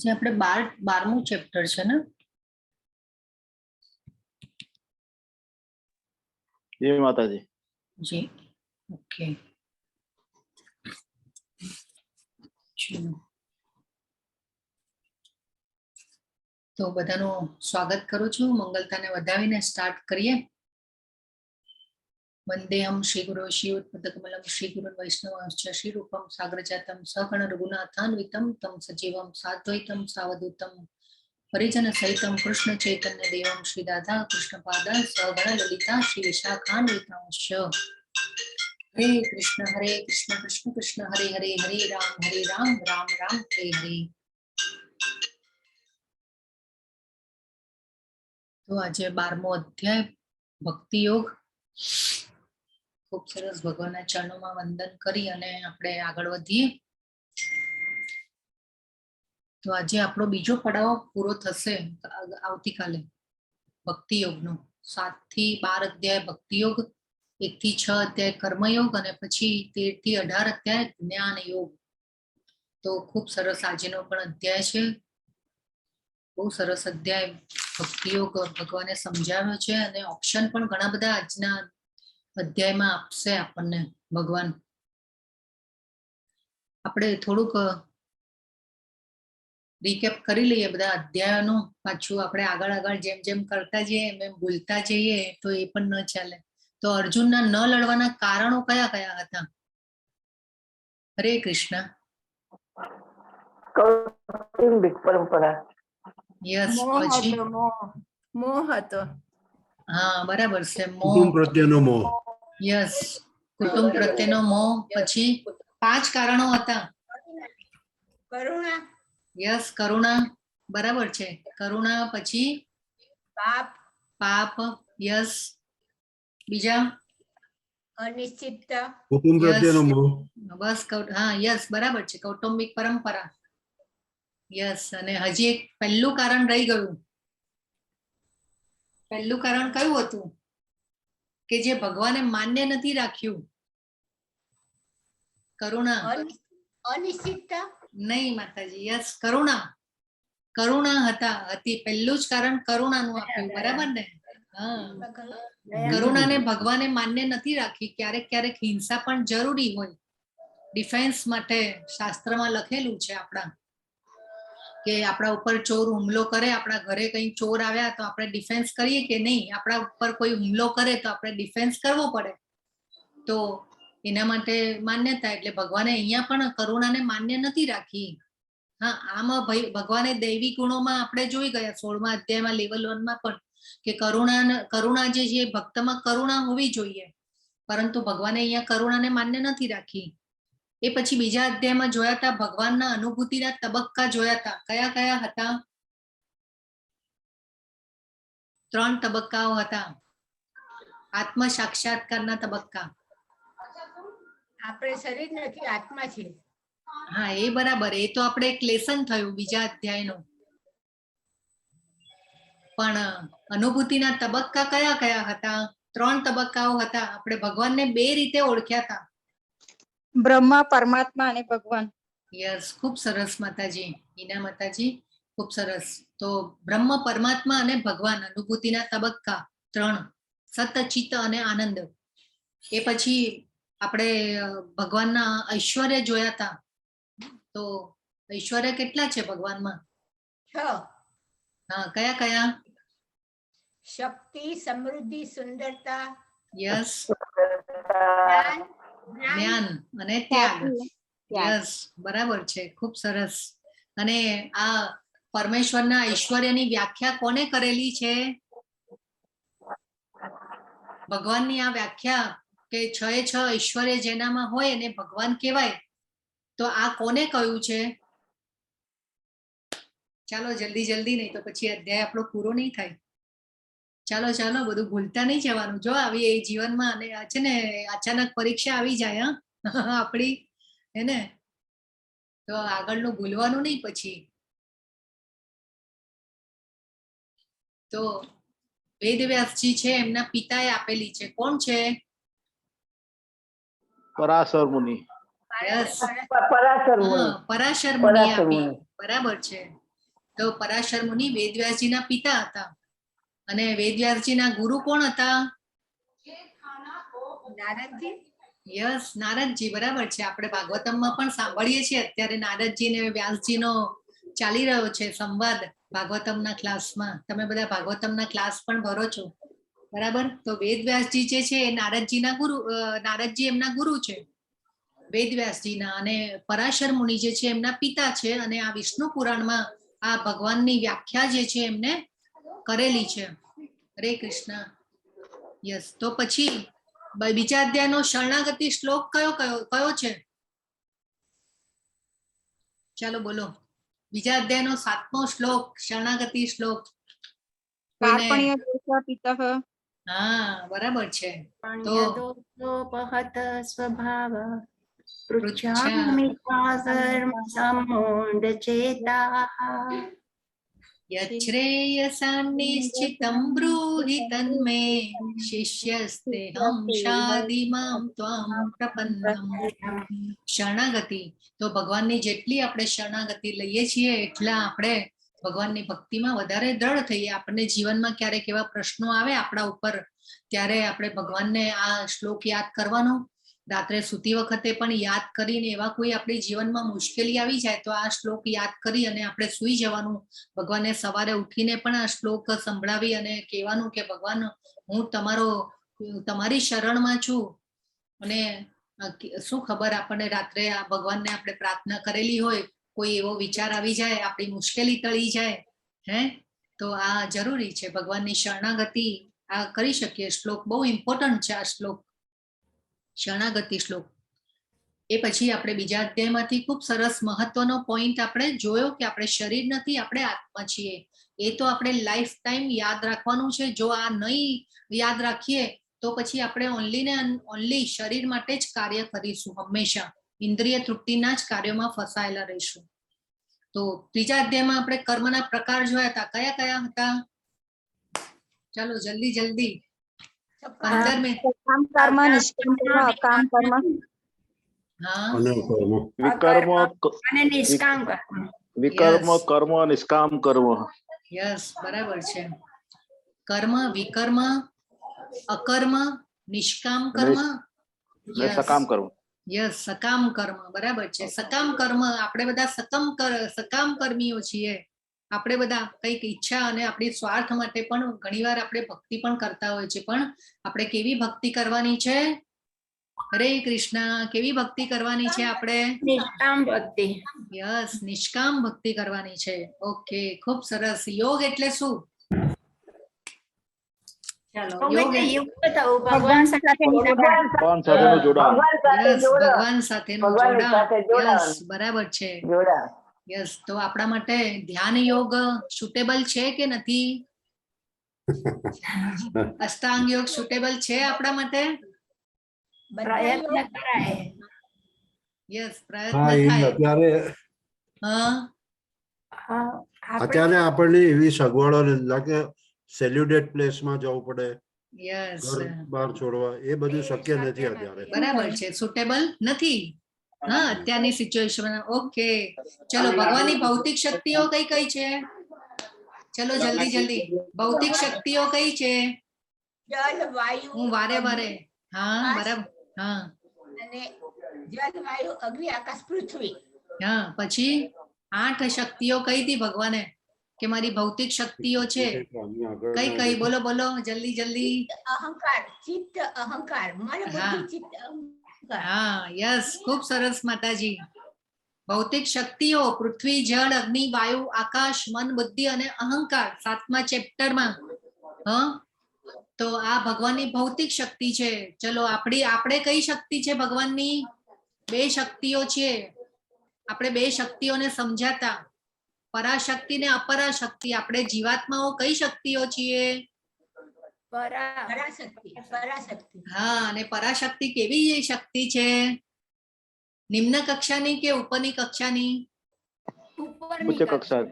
જે આપણે 12મું ચેપ્ટર છે ને? જય માતાજી. જી ઓકે. તો બધાનું સ્વાગત કરું છું. મંગલતાને વધાવીને સ્ટાર્ટ કરીએ. વંદેહમ શ્રી ગુરુ શિવોત્પતકમલમ શ્રી ગુરુ વૈષ્ણવાંશ્ચ શ્રી રૂપમ સાગરજાતમ સગણ રઘુનાથાન્વિતમ તમ સજીવમ સાદ્વૈતમ સાવધૂતમ પરિજન સહિતમ કૃષ્ણ ચૈતન્ય દેવમ શ્રી રાધા કૃષ્ણ પાદા સગણ લલિતા શ્રી વિશાખાન્વિતાંશ્ચ. હરે કૃષ્ણ કૃષ્ણ કૃષ્ણ હરે હરે હરે રામ રામ રામ હરે હરે. તો આજે 12મો અધ્યાય ભક્તિ યોગ. ખૂબ સરસ. ભગવાનના ચરણોમાં વંદન કરી અને આપણે આગળ વધીએ. તો આજે આપણો બીજો પડાવ પૂરો થશે આવતીકાલે ભક્તિ યોગનો. 7 થી 12 અધ્યાય ભક્તિ યોગ, 1 થી 6 અધ્યાય કર્મયોગ અને પછી 13 થી 18 અધ્યાય જ્ઞાન યોગ. તો ખૂબ સરસ આજનો પણ અધ્યાય છે. બહુ સરસ અધ્યાય ભક્તિ યોગ ભગવાને સમજાવ્યો છે અને ઓપ્શન પણ ઘણા બધા આજના અધ્યાયમાં આપશે આપણને ભગવાન. આપણે થોડુંક રીકેપ કરી લઈએ બધા અધ્યાયોનું. પાછું આપણે આગળ જેમ જેમ કરતા જઈએ એમ ભૂલતા જઈએ તો એ પણ ન ચાલે. તો અર્જુનના ન લડવાના કારણો કયા કયા હતા? હરે કૃષ્ણ. કૌટુંબિક પરંપરા. યસ. પછી મોહ હતો. હા બરાબર છે. કુટુંબ પ્રત્યેનો મોહ. યસ, કુટુંબ પ્રત્યેનો મોહ. પછી 5 કારણો હતા. કરુણા. યસ, કરુણા. બરાબર છે. કરુણા. પછી પાપ. યસ. બીજા? અનિશ્ચિતતા. કુટુંબ પ્રત્યેનો મોહ. બસ હા યસ બરાબર છે. કૌટુંબિક પરંપરા. યસ. અને હજી એક પહેલું કારણ રહી ગયું. પહેલું કારણ કયું હતું? કે જે ભગવાને માન્ય નથી રાખ્યું. કરુણા. અનિશ્ચિતતા નહીં માતાજી. યસ, કરુણા હતી. પહેલું જ કારણ કરુણાનું આપ્યું. બરાબર ને? હા, કરુણાને ભગવાને માન્ય નથી રાખી. ક્યારેક હિંસા પણ જરૂરી હોય ડિફેન્સ માટે. શાસ્ત્રમાં લખેલું છે આપણા કે આપણા ઉપર ચોર હુમલો કરે, આપણા ઘરે કઈ ચોર આવ્યા તો આપણે ડિફેન્સ કરીએ કે નહીં? આપણા ઉપર કોઈ હુમલો કરે તો આપણે ડિફેન્સ કરવો પડે. તો એના માટે માન્યતા. એટલે ભગવાને અહીંયા પણ કરુણાને માન્ય નથી રાખી. હા, આમાં ભગવાને દૈવી ગુણોમાં આપણે જોઈ ગયા 16મા અધ્યાયમાં લેવલ 1માં પણ કે કરુણા જે છે ભક્તમાં કરુણા હોવી જોઈએ, પરંતુ ભગવાને અહીંયા કરુણાને માન્ય નથી રાખી. એ પછી બીજા અધ્યાયમાં જોયા હતા ભગવાનના અનુભૂતિના તબક્કા જોયા હતા. કયા કયા હતા? 3 તબક્કાઓ હતા. આત્મ સાક્ષાત્કારના તબક્કા. આપણે શરીર નથી, આત્મા છે. હા, એ બરાબર. એ તો આપણે એક લેસન થયું બીજા અધ્યાયનું. પણ અનુભૂતિના તબક્કા કયા કયા હતા? 3 તબક્કાઓ હતા. આપણે ભગવાનને 2 રીતે ઓળખ્યા હતા. બ્રહ્મા, પરમાત્મા અને ભગવાન. યસ, ખૂબ સરસ માતાજી. ઈના માતાજી, ખૂબ સરસ. તો બ્રહ્મ, પરમાત્મા અને ભગવાન અનુભૂતિના તબક્કા 3. સત, ચિત્ત અને આનંદ. એ પછી આપણે ભગવાનના ઐશ્વર્ય જોયા હતા. તો ઐશ્વર્ય કેટલા છે ભગવાનમાં? 6. હા, કયા કયા? શક્તિ, સમૃદ્ધિ, સુંદરતા. યસ. જ્ઞાન અને ત્યાગ. યસ, બરાબર છે. ખૂબ સરસ. અને આ પરમેશ્વરના ઐશ્વર્યની વ્યાખ્યા કોને કરેલી છે? ભગવાનની આ વ્યાખ્યા કે 6 ઐશ્વર્ય જેનામાં હોય એને ભગવાન કહેવાય. તો આ કોને કહ્યું છે? ચાલો જલ્દી નહીં તો પછી અધ્યાય આપણો પૂરો નહીં થાય. ચાલો બધું ભૂલતા નહીં જવાનું. જો આવી એ જીવનમાં અને છે ને અચાનક પરીક્ષા આવી જાય આપણી, હે ને, તો આગળનું ભૂલવાનું નહીં પછી. તો વેદવ્યાસજી છે એમના પિતાએ આપેલી છે. કોણ છે? પરાશર મુનિ. યસ, પરાશર મુનિ. પરાશર મુનિએ આપી. બરાબર છે. તો પરાશર મુનિ વેદવ્યાસજીના પિતા હતા અને વેદવ્યાસજીના ગુરુ કોણ હતા? નારદજી. યસ, નારદજી. બરાબર છે. આપણે ભાગવતમમાં પણ સાંભળીએ છીએ અત્યારે નારદજી ને વ્યાસજીનો ચાલી રહ્યો છે સંવાદ ભાગવતમના ક્લાસમાં. તમે બધા ભાગવતમના ક્લાસ પણ ભરો છો, બરાબર? તો વેદવ્યાસજી જે છે એ નારદજીના ગુરુ, નારદજી એમના ગુરુ છે વેદવ્યાસજીના, અને પરાશર મુનિ જે છે એમના પિતા છે. અને આ વિષ્ણુ પુરાણમાં આ ભગવાનની વ્યાખ્યા જે છે એમને કરેલી છે. હરે કૃષ્ણ. યસ. તો પછી બીજા અધ્યાયનો શરણાગતિ શ્લોક કયો છે? ચાલો બોલો. બીજા અધ્યાયનો 7મો શ્લોક, શરણાગતિ શ્લોક. કોઈને? કાર્પણ્ય દોષ પિતઃ હા, બરાબર છે. તો દોષોપહત સ્વભાવ પૃચ્છામિ પૃચ્છામિ સમોઢચેતાઃ યચ્છ્રેયસાન્નિશ્ચિतं બ્રૂહિ તન્મે શિષ્યસ્તેહં શાદિમાં ત્વાં પ્રપન્નમ. શરણાગતિ. તો ભગવાનની જેટલી આપણે શરણાગતિ લઈએ છીએ એટલા આપણે ભગવાનની ભક્તિમાં વધારે દ્રઢ થઈએ. આપણને જીવનમાં ક્યારેક એવા પ્રશ્નો આવે આપણા ઉપર, ત્યારે આપણે ભગવાનને આ શ્લોક યાદ કરવાનો. રાત્રે સૂતી વખતે પણ યાદ કરીને, એવા કોઈ આપણી જીવનમાં મુશ્કેલી આવી જાય તો આ શ્લોક યાદ કરી અને આપણે સૂઈ જવાનું. ભગવાનને સવારે ઉઠીને પણ આ શ્લોક સંભળાવી અને કહેવાનું કે ભગવાન, હું તમારી શરણમાં છું. અને શું ખબર, આપણને રાત્રે આ ભગવાનને આપણે પ્રાર્થના કરેલી હોય, કોઈ એવો વિચાર આવી જાય, આપણી મુશ્કેલી ટળી જાય, તો આ જરૂરી છે. ભગવાનની શરણાગતિ આ કરી શકીએ. શ્લોક બહુ ઇમ્પોર્ટન્ટ છે આ શ્લોક, શરણાગતિ શ્લોક. એ પછી આપણે બીજા અધ્યાયમાંથી ખૂબ સરસ મહત્વનો પોઈન્ટ આપણે જોયો કે આપણે શરીર નથી, આપણે આત્મા છીએ. એ તો આપણે લાઈફ ટાઈમ યાદ રાખવાનું છે. જો આ નહીં યાદ રાખીએ તો પછી આપણે ઓનલી ને ઓનલી શરીર માટે જ કાર્ય કરીશું, હંમેશા ઇન્દ્રિય તૃપ્તિના જ કાર્યોમાં ફસાયેલા રહીશું. તો ત્રીજા અધ્યાયમાં આપણે કર્મના પ્રકાર જોયા હતા. કયા કયા હતા? ચાલો જલ્દી જલ્દી, 15 મિનિટ. સકામ કર્મ, નિષ્કામ કર્મ, અકામ કર્મ. હા, અને કર્મ. વિકર્મ અને નિષ્કામ કર્મ. વિકર્મ Yes. કર્મ નિષ્કામ કર્મ. યસ, બરાબર છે. કર્મ, વિકર્મ, અકર્મ, નિષ્કામ કર્મ, અને સકામ કર્મ. યસ, સકામ કર્મ. બરાબર છે. સકામ કર્મ, આપણે બધા સકામ કર્મીઓ છીએ. આપણે બધા કંઈક ઈચ્છા અને આપણી સ્વાર્થ માટે પણ ઘણીવાર આપણે ભક્તિ પણ કરતા હોય છે. પણ આપણે કેવી ભક્તિ કરવાની છે? હરે કૃષ્ણ. કેવી ભક્તિ કરવાની છે આપણે? નિષ્કામ ભક્તિ. યસ, નિષ્કામ ભક્તિ કરવાની છે. ઓકે, ખૂબ સરસ. યોગ એટલે શું? ચાલો, યોગ યુક્ત થવું, ભગવાન સાથે ભગવાન સાથેનું જોડાણ. યસ, ભગવાન સાથેનું ભગવાનની જોડાણ. સાથે જોડાણ. યસ, બરાબર છે. જોડા. યસ. તો આપણા માટે ધ્યાન યોગ સુટેબલ છે કે નથી? અષ્ટાંગ યોગ સુટેબલ છે આપણા માટે? પ્રયત્ન કરાય. યસ, હા, પ્રયત્ન એ થાય. અત્યારે હા, અત્યારે આપણને એવી સગવડો નથી કે સેલ્યુટેડ પ્લેસમાં જવું પડે, યસ, ઘર બહાર છોડવા, એ બધું શક્ય નથી અત્યારે. બરાબર છે. સુટેબલ નથી. હા, અત્યારની સિચ્યુએશન. ઓકે, ચલો. ભગવાનની ભૌતિક શક્તિઓ કઈ કઈ છે? ચલો જલ્દી જલ્દી. ભૌતિક શક્તિઓ કઈ છે? જલ, વાયુ, હું વારે વારે. હા, આકાશ. બરાબર. હા, અને જલ, વાયુ, અગ્નિ, આકાશ, પૃથ્વી. હા. પછી 8 શક્તિઓ કઈ હતી ભગવાને કે મારી ભૌતિક શક્તિઓ છે? કઈ કઈ? બોલો બોલો જલ્દી જલ્દી. અહંકાર, ચિત્ત, અહંકાર, મન, બુદ્ધિ, ચિત્ત, અહંકાર. હા, યસ, ખૂબ સરસ માતાજી. ભૌતિક શક્તિઓ પૃથ્વી, જળ, અગ્નિ, વાયુ, આકાશ, મન, બુદ્ધિ અને અહંકાર 7મા ચેપ્ટરમાં. હા, તો આ ભગવાનની ભૌતિક શક્તિ છે. ચલો, આપણે કઈ શક્તિ છે ભગવાનની? 2 શક્તિઓ છે. આપણે 2 શક્તિઓને સમજાતા, પરાશક્તિ ને અપરાશક્તિ. આપણે જીવાત્માઓ કઈ શક્તિઓ છીએ? પરાશક્તિ, પરાશક્તિ. હા, અને પરાશક્તિ કેવી શક્તિ છે? નિમ્ન કક્ષાની કે ઉપરની કક્ષાની? ઉચ્ચ કક્ષા.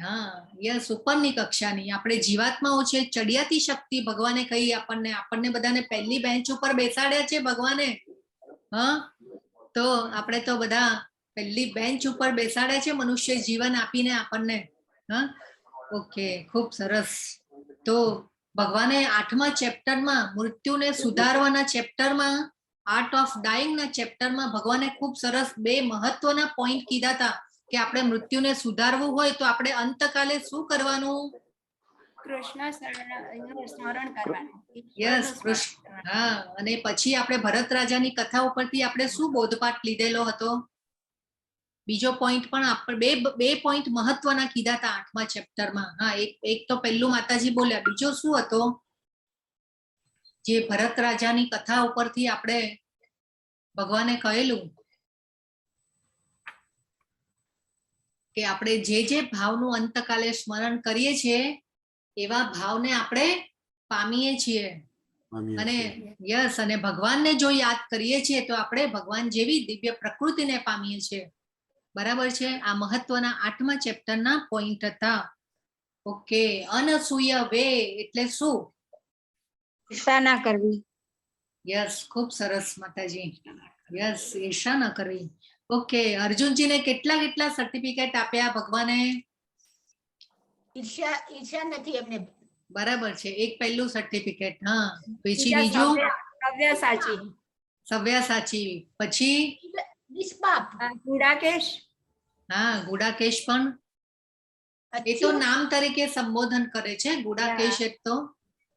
હા, યસ, ઉપરની કક્ષાની. આપણે જીવાત્માઓ છે, ચડિયાતી શક્તિ ભગવાને કહી. આપણને બધાને પહેલી બેન્ચ ઉપર બેસાડ્યા છે ભગવાને. હા, તો આપણે તો બધા પહેલી બેન્ચ ઉપર બેસાડ્યા છે મનુષ્ય જીવન આપીને આપણને. હા, ઓકે, ખૂબ સરસ. તો ભગવાને 8મા ચેપ્ટરમાં મૃત્યુને સુધારવાના ચેપ્ટરમાં આર્ટ ઓફ ડાઇંગ ના ચેપ્ટરમાં ભગવાને ખૂબ સરસ 2 મહત્વના પોઈન્ટ કીધા હતા કે આપણે મૃત્યુને સુધારવું હોય તો આપણે અંતકાલે શું કરવાનું? કૃષ્ણ સ્મરણ કરવાનું. યસ, ઈશ્વરનું સ્મરણ કૃષ્ણ. કરવાનું. હા, અને પછી આપણે ભરત રાજાની કથા ઉપરથી આપણે શું બોધપાઠ લીધેલો હતો? બીજો પોઈન્ટ પણ આપણે બે પોઈન્ટ મહત્વના કીધા હતા 8મા ચેપ્ટરમાં. હા, એક તો પહેલું માતાજી બોલ્યા, બીજો શું હતો? જે ભરત રાજાની કથા ઉપરથી આપણે ભગવાને કહેલું કે આપણે જે ભાવનું અંતકાલે સ્મરણ કરીએ છીએ એવા ભાવને આપણે પામીએ છીએ. પામીએ અને છીએ. યસ, અને ભગવાનને જો યાદ કરીએ છીએ તો આપણે ભગવાન જેવી દિવ્ય પ્રકૃતિને પામીએ છીએ. બરાબર છે? આ મહત્વના 8મા ચેપ્ટરના પોઈન્ટ હતા. ઓકે, અનસૂય વે એટલે શું? ઈર્ષા ના કરવી. યસ, ખૂબ સરસ માતાજી. યસ, ઈર્ષા ન કરવી. ઓકે, અર્જુનજીને કેટલા સર્ટિફિકેટ આપ્યા ભગવાને? ઈર્ષા નથી એમને. બરાબર છે, એક પહેલું સર્ટિફિકેટ. હા, પછી બીજા બીજું સવ્યસાચી. સવ્યસાચી. પછી નિષ્પાપ. ગુડાકેશ. હા, ગુડાકેશ પણ. એ તો નામ તરીકે સંબોધન કરે છે ગુડાકેશ એ તો,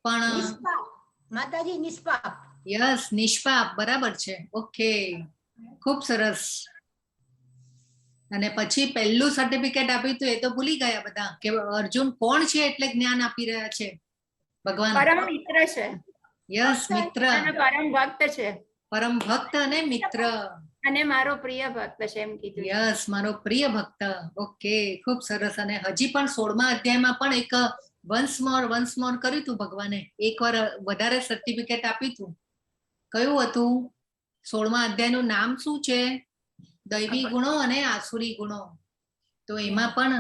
પણ નિષ્પાપ. માતાજી નિષ્પાપ. યસ, નિષ્પાપ. બરાબર છે. ઓકે, ખૂબ સરસ. અને પછી પહેલું સર્ટિફિકેટ આપ્યું હતું એ તો ભૂલી ગયા બધા કે અર્જુન કોણ છે એટલે જ્ઞાન આપી રહ્યા છે ભગવાન. પરમ મિત્ર છે યસ, મિત્ર, અને પરમ ભક્ત છે પરમ ભક્ત અને મિત્ર. અને મારો પ્રિય ભક્ત છે એમ કીધું. યસ, મારો પ્રિય ભક્ત. ઓકે, ખૂબ સરસ. અને હજી પણ 16મા અધ્યાયમાં પણ એક વન્સ મોર કર્યું હતું ભગવાને. એકવાર વધારે સર્ટિફિકેટ આપ્યું હતું. કયું હતું? 16મા અધ્યાયનું નામ શું છે? દૈવી ગુણો અને આસુરી ગુણો. તો એમાં પણ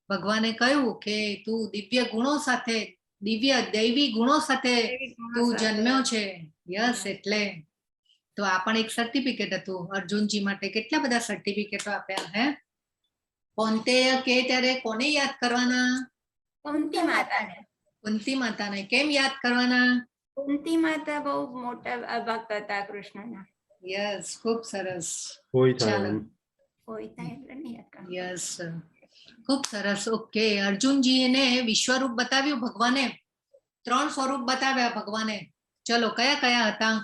ભગવાને કહ્યું કે તું દિવ્ય ગુણો સાથે, દૈવી ગુણો સાથે તું જન્મ્યો છે. યસ, એટલે તો આ પણ એક સર્ટિફિકેટ હતું અર્જુનજી માટે. કેટલા બધા સર્ટિફિકેટો આપ્યા હે. કૌંતેય કે ત્યારે કોને યાદ કરવાના? કુંતી માતાને. કુંતી માતાને. કેમ યાદ કરવાના? કુંતી માતા બહુ મોટા ભક્ત હતા કૃષ્ણના. યસ, ખૂબ સરસ. કોઈ થાય ચાલો. એમ. કોઈ થાય એટલે નહીં યાદ કરવાનું. યસ, ખૂબ સરસ. ઓકે, અર્જુનજીને વિશ્વરૂપ બતાવ્યું ભગવાને. 3 સ્વરૂપ બતાવ્યા ભગવાને. ચલો, કયા કયા હતા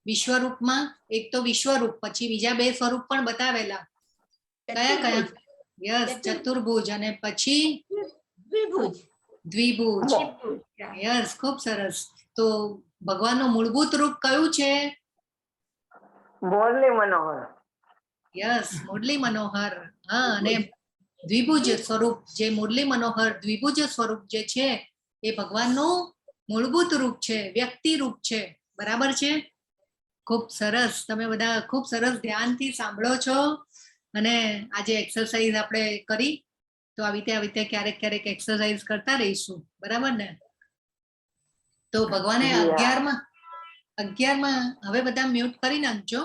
વિશ્વરૂપમાં? એક તો વિશ્વરૂપ, પછી બીજા 2 સ્વરૂપ પણ બતાવેલા. કયા? યસ, ચતુર્ભુજ. અને પછી દ્વિભુજ. દ્વિભુજ. યસ, ખૂબ સરસ. તો ભગવાનનું મૂળભૂત રૂપ કયું છે? મોરલી મનોહર. યસ, મુરલી મનોહર. હા, અને દ્વિભુજ સ્વરૂપ, જે મુરલી મનોહર દ્વિભુજ સ્વરૂપ જે છે એ ભગવાનનું મૂળભૂત રૂપ છે, વ્યક્તિ રૂપ છે. બરાબર છે? ખૂબ સરસ. તમે બધા ખૂબ સરસ ધ્યાનથી સાંભળો છો. અને આજે એક્સરસાઇઝ આપણે કરી, તો આવી રીતે ક્યારેક એક્સરસાઇઝ કરતા રહીશું. બરાબર ને? તો ભગવાને 11માં હવે બધા મ્યુટ કરી નાખજો.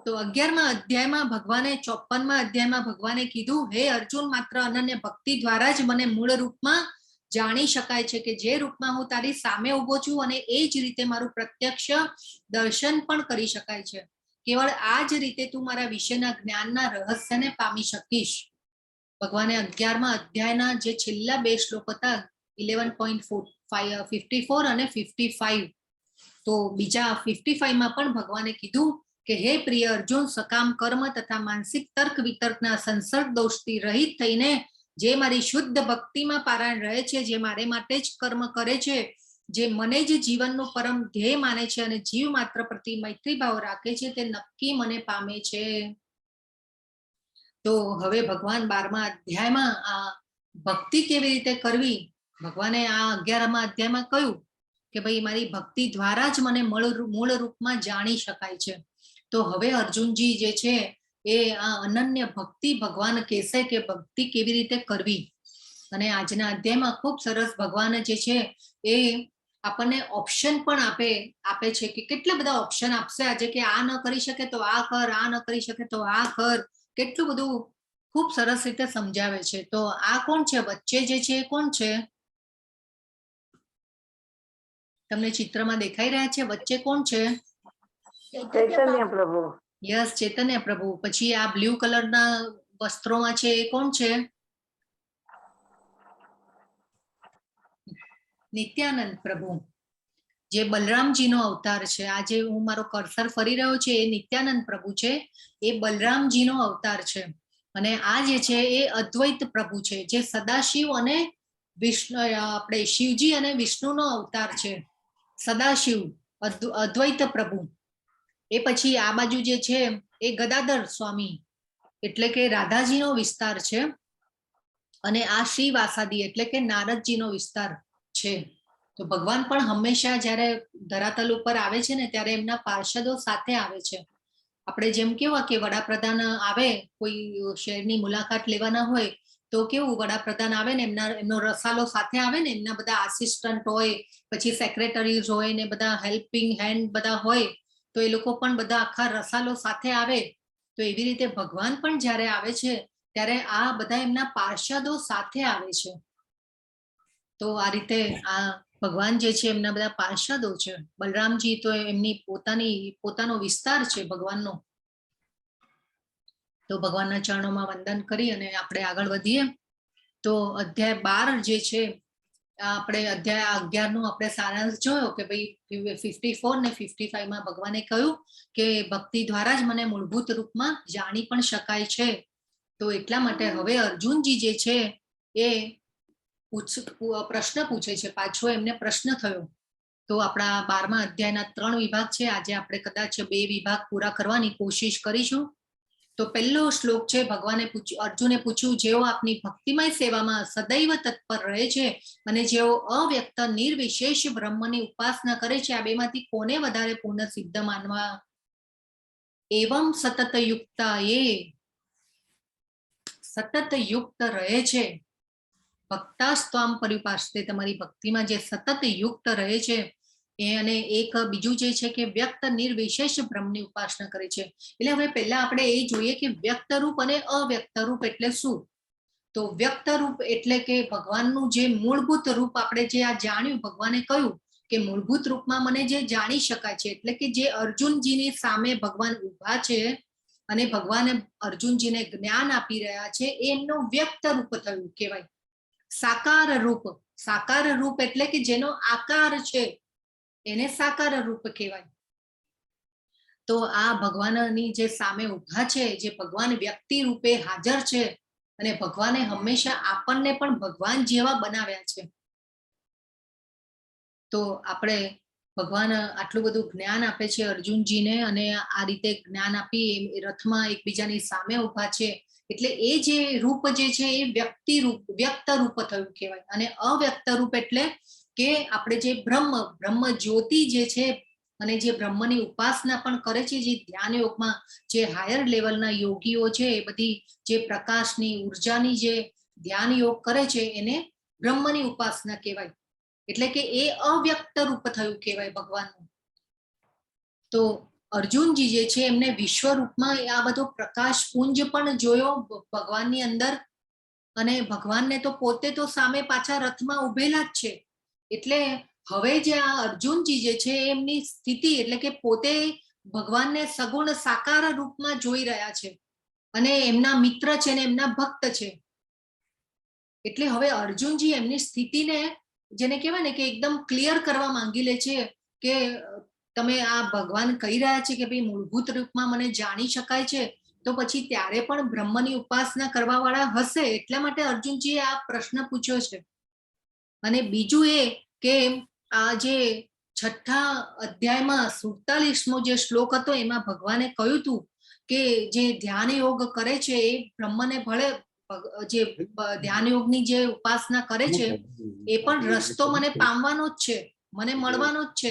તો 11મા અધ્યાયમાં ભગવાને 54મા અધ્યાયમાં ભગવાને કીધું, હે અર્જુન, માત્ર અનન્ય ભક્તિ દ્વારા જ મને મૂળ રૂપમાં જાણી શકાય છે કે જે રૂપમાં હું તારી સામે ઉભો છું, અને એ જ રીતે મારું પ્રત્યક્ષ દર્શન પણ કરી શકાય છે. કેવળ આ જ રીતે તું મારા વિશેના જ્ઞાનના રહસ્યને પામી શકીશ. ભગવાને 11મા અધ્યાયના જે છેલ્લા 2 શ્લોક હતા 11.54 અને 55, તો બીજા 55માં પણ ભગવાને કીધું કે હે પ્રિય અર્જુન, સકામ કર્મ તથા માનસિક તર્ક વિતર્કના સંસર્ગ દોષથી રહિત થઈને જે મારી શુદ્ધ ભક્તિમાં પારાયણ રહે છે, જે મારે માટે જ કર્મ કરે છે, જે મને જ જીવનનું પરમ ધ્યેય માને છે અને જીવ માત્ર પ્રતિ મૈત્રી ભાવ રાખે છે, તે નક્કી મને પામે છે. તો હવે ભગવાન 12મા અધ્યાયમાં આ ભક્તિ કેવી રીતે કરવી, ભગવાને આ 11મા અધ્યાયમાં કહ્યું કે ભાઈ મારી ભક્તિ દ્વારા જ મને મૂળ રૂપમાં જાણી શકાય છે. તો હવે અર્જુનજી જે છે એ આ અનન્ય ભક્તિ ભગવાન કહેશે કે ભક્તિ કેવી રીતે કરવી. અને આજના અધ્યાયમાં ખૂબ સરસ ભગવાન જે છે એ આપણને ઓપ્શન પણ આપે છે કે કેટલા બધા ઓપ્શન આપશે આજે કે આ ન કરી શકે તો આ કર, આ ન કરી શકે તો આ કર. કેટલું બધું ખૂબ સરસ રીતે સમજાવે છે. તો આ કોણ છે વચ્ચે જે છે એ કોણ છે? તમને ચિત્રમાં દેખાઈ રહ્યા છે વચ્ચે કોણ છે? ચૈતન્ય પ્રભુ. યસ, ચૈતન્ય પ્રભુ. પછી આ બ્લુ કલરના વસ્ત્રોમાં છે એ કોણ છે? નિત્યાનંદ પ્રભુ, જે બલરામજીનો અવતાર છે. આ જે હું મારો કર્સર ફરી રહ્યો છે એ નિત્યાનંદ પ્રભુ છે, એ બલરામજીનો અવતાર છે. અને આ જે છે એ અદ્વૈત પ્રભુ છે, જે સદાશિવ અને વિષ્ણુ, આપણે શિવજી અને વિષ્ણુનો અવતાર છે. સદાશિવ, અદ્વૈત પ્રભુ. એ પછી આ બાજુ જે છે એ ગદાધર સ્વામી, એટલે કે રાધાજીનો વિસ્તાર છે. અને આ શ્રીવાસાદી એટલે કે નારદજીનો વિસ્તાર છે. તો ભગવાન પણ હંમેશા જ્યારે ધરાતલ ઉપર આવે છે ને ત્યારે એમના પાર્ષદો સાથે આવે છે. આપણે જેમ કેવા કે વડાપ્રધાન આવે કોઈ શહેરની મુલાકાત લેવાના હોય તો કેવું વડાપ્રધાન આવે ને એમનો રસાલો સાથે આવે ને, એમના બધા આસિસ્ટન્ટ હોય, પછી સેક્રેટરીઝ હોય ને બધા હેલ્પિંગ હેન્ડ બધા હોય, તો એ લોકો પણ બધા આખા રસાલો સાથે આવે. તો એવી રીતે ભગવાન પણ જ્યારે આવે છે ત્યારે આ બધા એમના પાર્ષદો સાથે આવે છે. તો આ રીતે આ ભગવાન જે છે એમના બધા પાર્ષદો છે. બલરામજી તો એમની પોતાનો વિસ્તાર છે ભગવાનનો. તો ભગવાનના ચરણોમાં વંદન કરી અને આપણે આગળ વધીએ. તો અધ્યાય 12 જે છે, આપણે અધ્યાય 11 નો આપણે સારાંશ જોયો કે ભાઈ 54 ને 55 માં ભગવાને કહ્યું કે ભક્તિ દ્વારા જ મને મૂળભૂત રૂપમાં જાણી પણ શકાય છે. તો એટલા માટે હવે અર્જુનજી જે છે એ પ્રશ્ન પૂછે છે, પાછો એમને પ્રશ્ન થયો. તો આપણા 12મા અધ્યાયના 3 વિભાગ છે. આજે આપણે કદાચ 2 વિભાગ પૂરા કરવાની કોશિશ કરીશું. તો પહેલો શ્લોક છે, ભગવાને અર્જુને પૂછ્યું, જેઓ આપની ભક્તિમય સેવામાં સદૈવ તત્પર રહે છે અને જેઓ અવ્યક્ત નિર્વિશેષ બ્રહ્મની ઉપાસના કરે છે, આ બેમાંથી કોને વધારે પૂર્ણ સિદ્ધ માનવા? એવમ સતત યુક્તા, એ સતત યુક્ત રહે છે. ભક્તાસ્ત્વામ પર્યુપાસતે, તમારી ભક્તિમાં જે સતત યુક્ત રહે છે. અને એક બીજું જે છે કે વ્યક્ત નિર્વિશેષ બ્રહ્મની ઉપાસના કરે છે. એટલે હવે પહેલા આપણે એ જોઈએ કે વ્યક્ત રૂપ અને અવ્યક્ત રૂપ એટલે શું. તો વ્યક્ત રૂપ એટલે કે ભગવાનનું જે મૂળભૂત રૂપ આપણે જે આ જાણ્યું, ભગવાને કહ્યું કે મૂળભૂત રૂપમાં મને જે જાણી શકાય છે, એટલે કે જે અર્જુનજીની સામે ભગવાન ઊભા છે અને ભગવાને અર્જુનજીને જ્ઞાન આપી રહ્યા છે, એ એમનું વ્યક્ત રૂપ થયું કહેવાય. સાકાર રૂપ, સાકાર રૂપ એટલે કે જેનો આકાર છે એને સાકાર રૂપ કહેવાય. તો આ ભગવાનની જે સામે ઊભા છે, જે ભગવાન વ્યક્તિ રૂપે હાજર છે, અને ભગવાને હંમેશા આપણને પણ ભગવાન જેવા બનાવ્યા છે. તો આપણે ભગવાન આટલું બધું જ્ઞાન આપે છે અર્જુનજીને, અને આ રીતે જ્ઞાન આપી રથમાં એકબીજાની સામે ઊભા છે. એટલે એ જે રૂપ જે છે એ વ્યક્તિ રૂપ, વ્યક્ત રૂપ થયું કહેવાય. અને અવ્યક્ત રૂપ એટલે કે આપણે જે બ્રહ્મ જ્યોતિ જે છે, અને જે બ્રહ્મની ઉપાસના પણ કરે છે, જે ધ્યાન યોગમાં જે હાયર લેવલના યોગીઓ છે, એ બધી જે પ્રકાશની ઉર્જાની જે ધ્યાન યોગ કરે છે એને બ્રહ્મની ઉપાસના કહેવાય. એટલે કે એ અવ્યક્ત રૂપ થયું કહેવાય ભગવાનનું. તો અર્જુનજી જે છે એમને વિશ્વરૂપમાં આ બધો પ્રકાશ પુંજ પણ જોયો ભગવાનની અંદર, અને ભગવાનને તો પોતે તો સામે પાછા રથમાં ઉભેલા જ છે. એટલે હવે જે આ અર્જુનજી જે છે એમની સ્થિતિ એટલે કે પોતે ભગવાનને સગુણ સાકાર રૂપમાં જોઈ રહ્યા છે, અને એમના મિત્ર છે ને એમના ભક્ત છે. એટલે હવે અર્જુનજી એમની સ્થિતિને, જેને કહેવાય ને કે એકદમ ક્લિયર કરવા માંગી લે છે કે તમે આ ભગવાન કહી રહ્યા છે કે ભાઈ મૂળભૂત રૂપમાં મને જાણી શકાય છે, તો પછી ત્યારે પણ બ્રહ્મની ઉપાસના કરવા વાળા હશે. એટલા માટે અર્જુનજીએ આ પ્રશ્ન પૂછ્યો છે. અને બીજું એ કે આ જે 6થા અધ્યાયમાં 47મો જે શ્લોક હતો, એમાં ભગવાને કહ્યું હતું કે જે ધ્યાન યોગ કરે છે એ બ્રહ્મને ભલે જે ધ્યાન યોગની જે ઉપાસના કરે છે એ પણ રસ્તો મને પામવાનો જ છે, મને મળવાનો જ છે,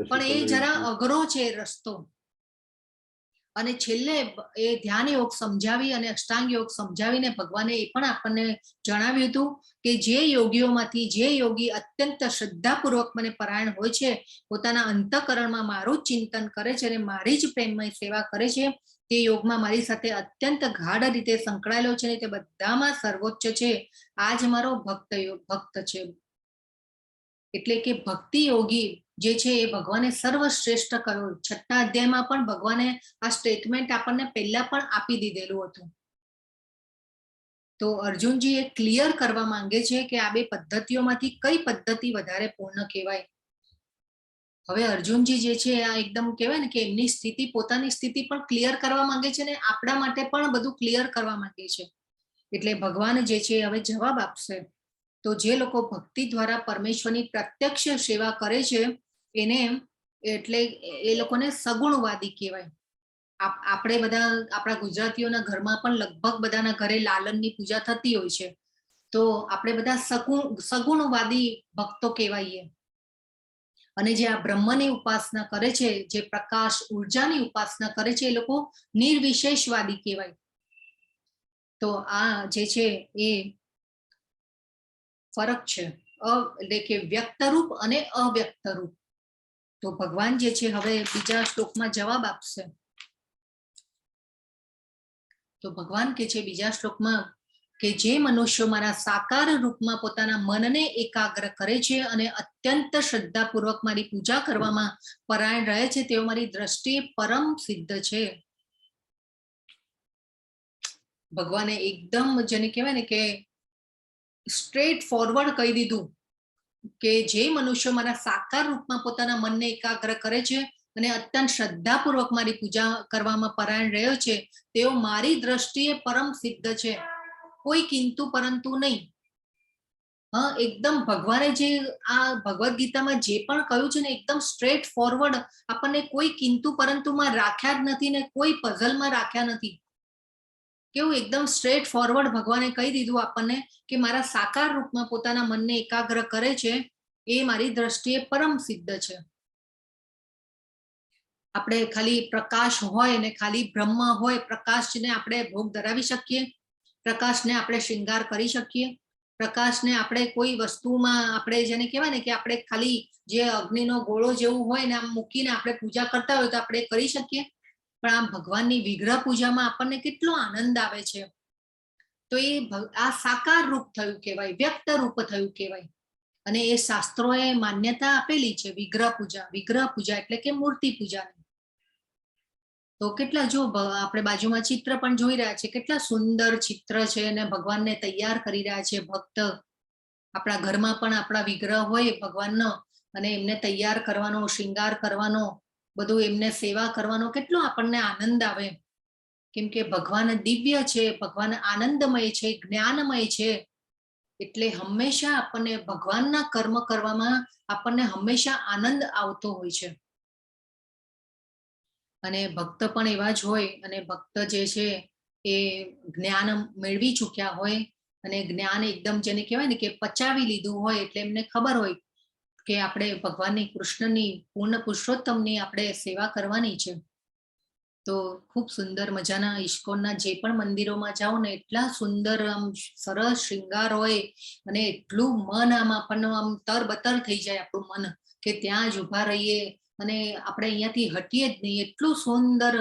પણ એ જરા અઘરો છે રસ્તો. અને છેલ્લે એ ધ્યાન યોગ સમજાવી અને અષ્ટાંગ યોગ સમજાવીને ભગવાને એ પણ આપણને જણાવ્યું હતું કે જે યોગીઓમાંથી જે યોગી અત્યંત શ્રદ્ધાપૂર્વક મને પરાયણ હોય છે, પોતાના અંતઃકરણમાં મારું જ ચિંતન કરે છે અને મારી જ પ્રેમમય સેવા કરે છે, તે યોગમાં મારી સાથે અત્યંત ગાઢ રીતે સંકળાયેલો છે ને તે બધામાં સર્વોચ્ચ છે. આ જ મારો ભક્ત છે. એટલે કે ભક્તિ યોગી જે છે એ ભગવાને સર્વશ્રેષ્ઠ કર્યો. 6થા અધ્યાયમાં પણ ભગવાને આ સ્ટેટમેન્ટ આપણને પહેલા પણ આપી દીધેલું હતું. તો અર્જુનજી એ ક્લિયર કરવા માંગે છે કે આ બે પદ્ધતિઓમાંથી કઈ પદ્ધતિ વધારે પૂર્ણ કહેવાય. હવે અર્જુનજી જે છે આ એકદમ કહેવાય ને કે એમની સ્થિતિ, પોતાની સ્થિતિ પણ ક્લિયર કરવા માંગે છે ને આપણા માટે પણ બધું ક્લિયર કરવા માંગે છે. એટલે ભગવાન જે છે હવે જવાબ આપશે. તો જે લોકો ભક્તિ દ્વારા પરમેશ્વરની પ્રત્યક્ષ સેવા કરે છે એને એટલે એ લોકોને સગુણવાદી કહેવાય. આપણે બધા આપણા ગુજરાતીઓના ઘરમાં પણ લગભગ બધાના ઘરે લાલનની પૂજા થતી હોય છે. તો આપણે બધા સગુણવાદી ભક્તો કહેવાઈએ. અને જે આ બ્રહ્મની ઉપાસના કરે છે, જે પ્રકાશ ઉર્જાની ઉપાસના કરે છે, એ લોકો નિર્વિશેષવાદી કહેવાય. તો આ જે છે એ ફરક છે, એટલે કે વ્યક્ત રૂપ અને અવ્યક્ત રૂપ. તો ભગવાન જે છે હવે બીજા શ્લોકમાં જવાબ આપશે. તો ભગવાન કે છે બીજા શ્લોકમાં કે જે મનુષ્યો મારા સાકાર રૂપમાં પોતાના મનને એકાગ્ર કરે છે અને અત્યંત શ્રદ્ધાપૂર્વક મારી પૂજા કરવામાં પરાયણ રહે છે તેઓ મારી દ્રષ્ટિએ પરમ સિદ્ધ છે. ભગવાને એકદમ જેને કહેવાય ને કે સ્ટ્રેટ ફોરવર્ડ કહી દીધું કે જે મનુષ્યો મારા સાકાર રૂપમાં પોતાના મનને એકાગ્ર કરે છે અને અત્યંત શ્રદ્ધાપૂર્વક મારી પૂજા કરવામાં પરાયણ રહ્યો છે તેઓ મારી દ્રષ્ટિએ પરમ સિદ્ધ છે. કોઈ કિંતુ પરંતુ નહીં. હા, એકદમ ભગવાને જે આ ભગવદ ગીતામાં જે પણ કહ્યું છે ને એકદમ સ્ટ્રેટ ફોરવર્ડ, આપણને કોઈ કિંતુ પરંતુમાં રાખ્યા જ નથી ને કોઈ પઝલમાં રાખ્યા નથી. કેવું એકદમ સ્ટ્રેટ ફોરવર્ડ ભગવાને કહી દીધું આપણને કે મારા સાકાર રૂપમાં પોતાના મનને એકાગ્ર કરે છે એ મારી દ્રષ્ટિએ પરમ સિદ્ધ છે. આપણે ખાલી પ્રકાશ હોય ને ખાલી બ્રહ્મ હોય, પ્રકાશને આપણે ભોગ ધરાવી શકીએ, પ્રકાશને આપણે શૃંગાર કરી શકીએ, પ્રકાશને આપણે કોઈ વસ્તુમાં આપણે જેને કહેવાય ને કે આપણે ખાલી જે અગ્નિનો ગોળો જેવું હોય ને આમ મૂકીને આપણે પૂજા કરતા હોય તો આપણે કરી શકીએ. પણ આ ભગવાનની વિગ્રહ પૂજામાં આપણને કેટલો આનંદ આવે છે. તો એ આ સાકાર રૂપ થયું કહેવાય, વ્યક્ત રૂપ થયું કહેવાય. અને એ શાસ્ત્રોએ માન્યતા આપેલી છે વિગ્રહ પૂજા એટલે કે મૂર્તિ પૂજા. તો કેટલા જો આપણે બાજુમાં ચિત્ર પણ જોઈ રહ્યા છે, કેટલા સુંદર ચિત્ર છે અને ભગવાનને તૈયાર કરી રહ્યા છે ભક્ત. આપણા ઘરમાં પણ આપણા વિગ્રહ હોય ભગવાનનો અને એમને તૈયાર કરવાનો, શૃંગાર કરવાનો, બધું એમને સેવા કરવાનો કેટલો આપણને આનંદ આવે. કેમ કે ભગવાન દિવ્ય છે, ભગવાન આનંદમય છે, જ્ઞાનમય છે. એટલે હંમેશા આપણને ભગવાનના કર્મ કરવામાં આપણને હંમેશા આનંદ આવતો હોય છે. અને ભક્ત પણ એવા જ હોય અને ભક્ત જે છે એ જ્ઞાન મેળવી ચૂક્યા હોય અને જ્ઞાન એકદમ જેને કહેવાય ને કે પચાવી લીધું હોય એટલે એમને ખબર હોય કે આપણે ભગવાનની કૃષ્ણની પૂર્ણ પુરુષોત્તમની આપણે સેવા કરવાની છે. તો ખૂબ સુંદર મજાના ઇસ્કોનના જે પણ મંદિરોમાં જાઓ ને એટલા સુંદર આમ સરસ શૃંગાર હોય અને એટલું મન આમ આપણને આમ તરબતર થઈ જાય આપણું મન કે ત્યાં જ ઉભા રહીએ અને આપણે અહીંયાથી હટીએ જ નહીં. એટલું સુંદર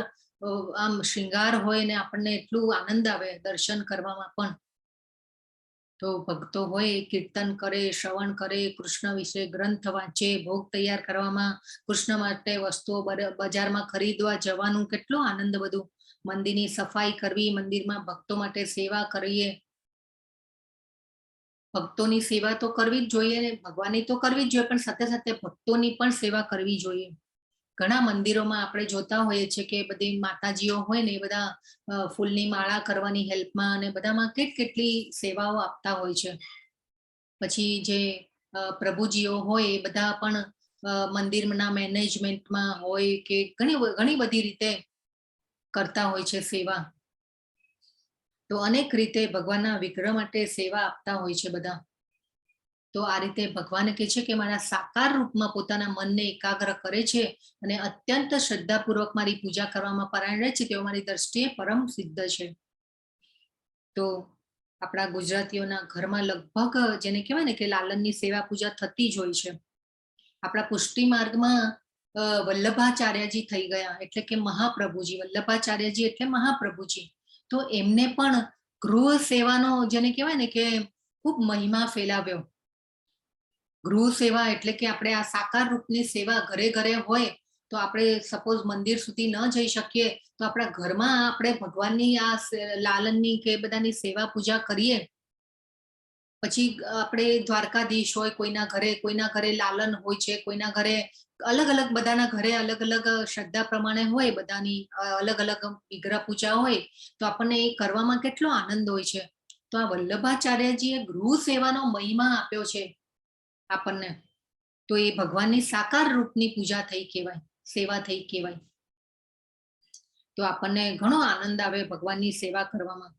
આમ શૃંગાર હોય ને આપણને એટલું આનંદ આવે દર્શન કરવામાં પણ. તો ભક્તો હોય કીર્તન કરે, શ્રવણ કરે, કૃષ્ણ વિશે ગ્રંથ વાંચે, ભોગ તૈયાર કરવામાં, કૃષ્ણ માટે વસ્તુઓ બજારમાં ખરીદવા જવાનું કેટલો આનંદ. બધું મંદિરની સફાઈ કરવી, મંદિરમાં ભક્તો માટે સેવા કરીએ. ભક્તોની સેવા તો કરવી જ જોઈએ ને ભગવાનની તો કરવી જ જોઈએ, પણ સાથે સાથે ભક્તોની પણ સેવા કરવી જોઈએ. ઘણા મંદિરોમાં આપણે જોતા હોઈએ છીએ કે બધી માતાજીઓ હોય ને એ બધા ફૂલની માળા કરવાની હેલ્પમાં અને બધામાં કેટલી સેવાઓ આપતા હોય છે. પછી જે પ્રભુજીઓ હોય એ બધા પણ મંદિરના મેનેજમેન્ટમાં હોય કે ઘણી બધી રીતે કરતા હોય છે સેવા. તો અનેક રીતે ભગવાનના વિગ્રહ માટે સેવા આપતા હોય છે બધા. તો આ રીતે ભગવાન કહે છે કે મારા સાકાર રૂપમાં પોતાના મનને એકાગ્ર કરે છે અને અત્યંત શ્રદ્ધાપૂર્વક મારી પૂજા કરવામાં પરાયણ રહે છે તેઓ મારી દ્રષ્ટિએ પરમ સિદ્ધ છે. તો આપણા ગુજરાતીઓના ઘરમાં લગભગ જેને કહેવાય ને કે લાલનની સેવા પૂજા થતી જ હોય છે. આપણા પુષ્ટિ માર્ગમાં વલ્લભાચાર્યજી થઈ ગયા, એટલે કે મહાપ્રભુજી. વલ્લભાચાર્યજી એટલે મહાપ્રભુજી. તો એમને પણ ગૃહ સેવાનો જેને કહેવાય ને કે ખૂબ મહિમા ફેલાવ્યો. ગૃહ સેવા એટલે કે આપણે આ સાકાર રૂપની સેવા ઘરે ઘરે હોય તો આપણે સપોઝ મંદિર સુધી ન જઈ શકીએ તો આપણા ઘરમાં આપણે ભગવાનની આ લાલનની કે બધાની સેવા પૂજા કરીએ. પછી આપણે દ્વારકાધીશ હોય, કોઈના ઘરે લાલન હોય છે, કોઈના ઘરે અલગ અલગ, બધાના ઘરે અલગ અલગ શ્રદ્ધા પ્રમાણે હોય, બધાની અલગ અલગ વિગ્રહ પૂજા હોય, તો આપણને એ કરવામાં કેટલો આનંદ હોય છે. તો આ વલ્લભાચાર્યજીએ ગૃહ સેવાનો મહિમા આપ્યો છે આપણને. તો એ ભગવાનની સાકાર રૂપની પૂજા થઈ કહેવાય, સેવા થઈ કહેવાય. તો આપણને ઘણો આનંદ આવે ભગવાનની સેવા કરવામાં.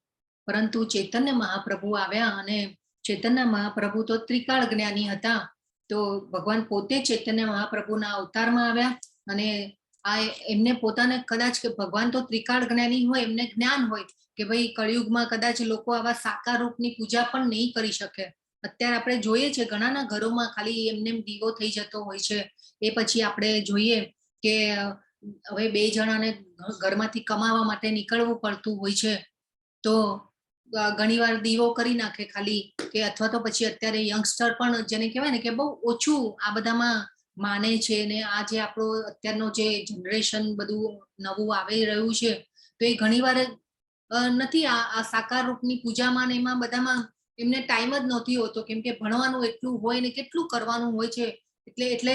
પરંતુ ચૈતન્ય મહાપ્રભુ આવ્યા અને ચૈતન્ય મહાપ્રભુ તો ત્રિકાળ જ્ઞાની હતા. તો ભગવાન પોતે ચૈતન્ય મહાપ્રભુના અવતારમાં આવ્યા અને આ એમને પોતાને કદાચ કે ભગવાન તો ત્રિકાળ જ્ઞાની હોય, એમને જ્ઞાન હોય કે ભાઈ કળિયુગમાં કદાચ લોકો આવા સાકાર રૂપની પૂજા પણ નહીં કરી શકે. અત્યારે આપણે જોઈએ છે ઘણાના ઘરોમાં ખાલી એમને દીવો થઈ જતો હોય છે. એ પછી આપણે જોઈએ કે હવે 2 જણાને ઘરમાંથી કમાવા માટે નીકળવું પડતું હોય છે તો ઘણીવાર દીવો કરી નાખે ખાલી, કે અથવા તો પછી અત્યારે યંગસ્ટર પણ જેને કહેવાય ને કે બહુ ઓછું આ બધામાં માને છે. ને આ જે આપણો અત્યારનો જે જનરેશન બધું નવું આવી રહ્યું છે તો એ ઘણીવાર નથી આ સાકાર રૂપની પૂજામાં ને એમાં બધામાં એમને ટાઈમ જ નથી હોતો, કેમ કે ભણવાનું એટલું હોય ને કેટલું કરવાનું હોય છે. એટલે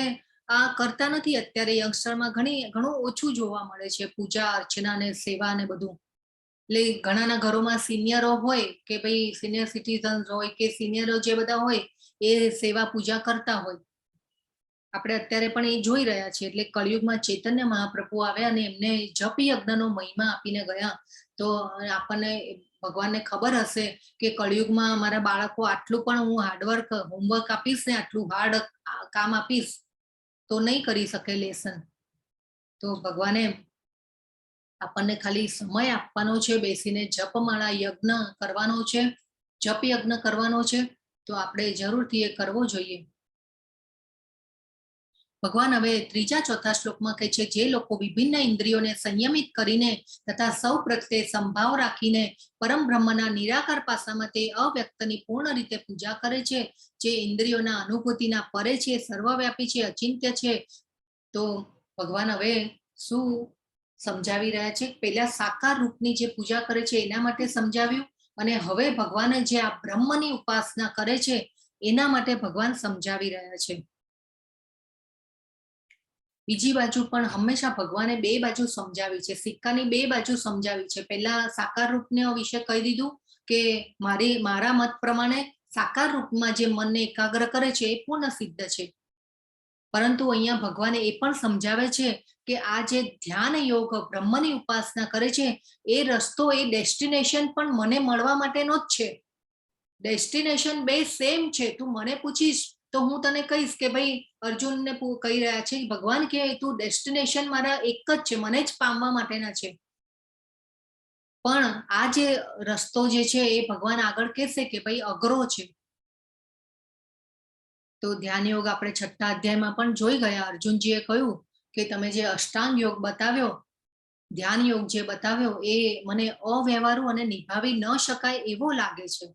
આ કરતા નથી. અત્યારે યંગસ્ટરમાં ઘણું ઓછું જોવા મળે છે પૂજા અર્ચના ને સેવા ને બધું. એટલે ઘણાના ઘરોમાં સિનિયરો હોય કે ભાઈ સિનિયર સિટીઝન્સ હોય કે સિનિયરો જે બધા હોય એ સેવા પૂજા કરતા હોય. આપણે અત્યારે પણ એ જોઈ રહ્યા છીએ. એટલે કળિયુગમાં ચૈતન્ય મહાપ્રભુ આવ્યા અને એમને જપ યજ્ઞનો મહિમા આપીને ગયા. તો આપણને ભગવાનને ખબર હશે કે કળિયુગમાં મારા બાળકો આટલું પણ હું હાર્ડવર્ક હોમવર્ક આપીશ ને આટલું હાર્ડ કામ આપીશ તો નહીં કરી શકે લેસન. તો ભગવાને આપણને ખાલી સમય આપવાનો છે, બેસીને જપમાળા યજ્ઞ કરવાનો છે, જપ યજ્ઞ કરવાનો છે. તો આપણે જરૂરથી એ કરવો જોઈએ. ભગવાન હવે 3-4 શ્લોકમાં કહે છે, જે લોકો વિભિન્ન ઇન્દ્રિયોને સંયમિત કરીને તથા સૌ પ્રત્યે સંભાવ રાખીને પરમ બ્રહ્મના નિરાકાર પાસામાં તે અવ્યક્તની પૂર્ણ રીતે પૂજા કરે છે, જે ઇન્દ્રિયોના અનુભૂતિના પરે છે, સર્વવ્યાપી છે, અચિંત્ય છે. તો ભગવાન હવે શું સમજાવી રહ્યા છે? પહેલા સાકાર રૂપની જે પૂજા કરે છે એના માટે સમજાવ્યું, અને હવે ભગવાને જે આ બ્રહ્મની ઉપાસના કરે છે એના માટે ભગવાન સમજાવી રહ્યા છે. બીજી બાજુ પણ હંમેશા ભગવાને 2 બાજુ સમજાવી છે, સિક્કાની 2 બાજુ સમજાવી છે. પહેલા સાકાર રૂપને વિશે કહી દીધું કે મારા મત પ્રમાણે સાકાર રૂપમાં જે મનને એકાગ્ર કરે છે એ પૂર્ણ સિદ્ધ છે. પરંતુ અહીંયા ભગવાને એ પણ સમજાવે છે કે આ જે ધ્યાન યોગ બ્રહ્મની ઉપાસના કરે છે એ રસ્તો, એ ડેસ્ટિનેશન પણ મને મળવા માટેનો જ છે. ડેસ્ટિનેશન 2 સેમ છે. તું મને પૂછીશ તો હું તને કહીશ કે ભાઈ અર્જુનને કહી રહ્યા છે ભગવાન કે તું ડેસ્ટિનેશન મારા એક જ છે, મને જ પામવા માટેના છે. પણ આ જે રસ્તો જે છે એ ભગવાન આગળ કહેશે કે ભાઈ અઘરો છે. તો ધ્યાન યોગ આપણે 6થા અધ્યાયમાં પણ જોઈ ગયા. અર્જુનજીએ કહ્યું કે તમે જે અષ્ટાંગ યોગ બતાવ્યો, ધ્યાન યોગ જે બતાવ્યો એ મને અવ્યવહારુ અને નિભાવી ન શકાય એવો લાગે છે.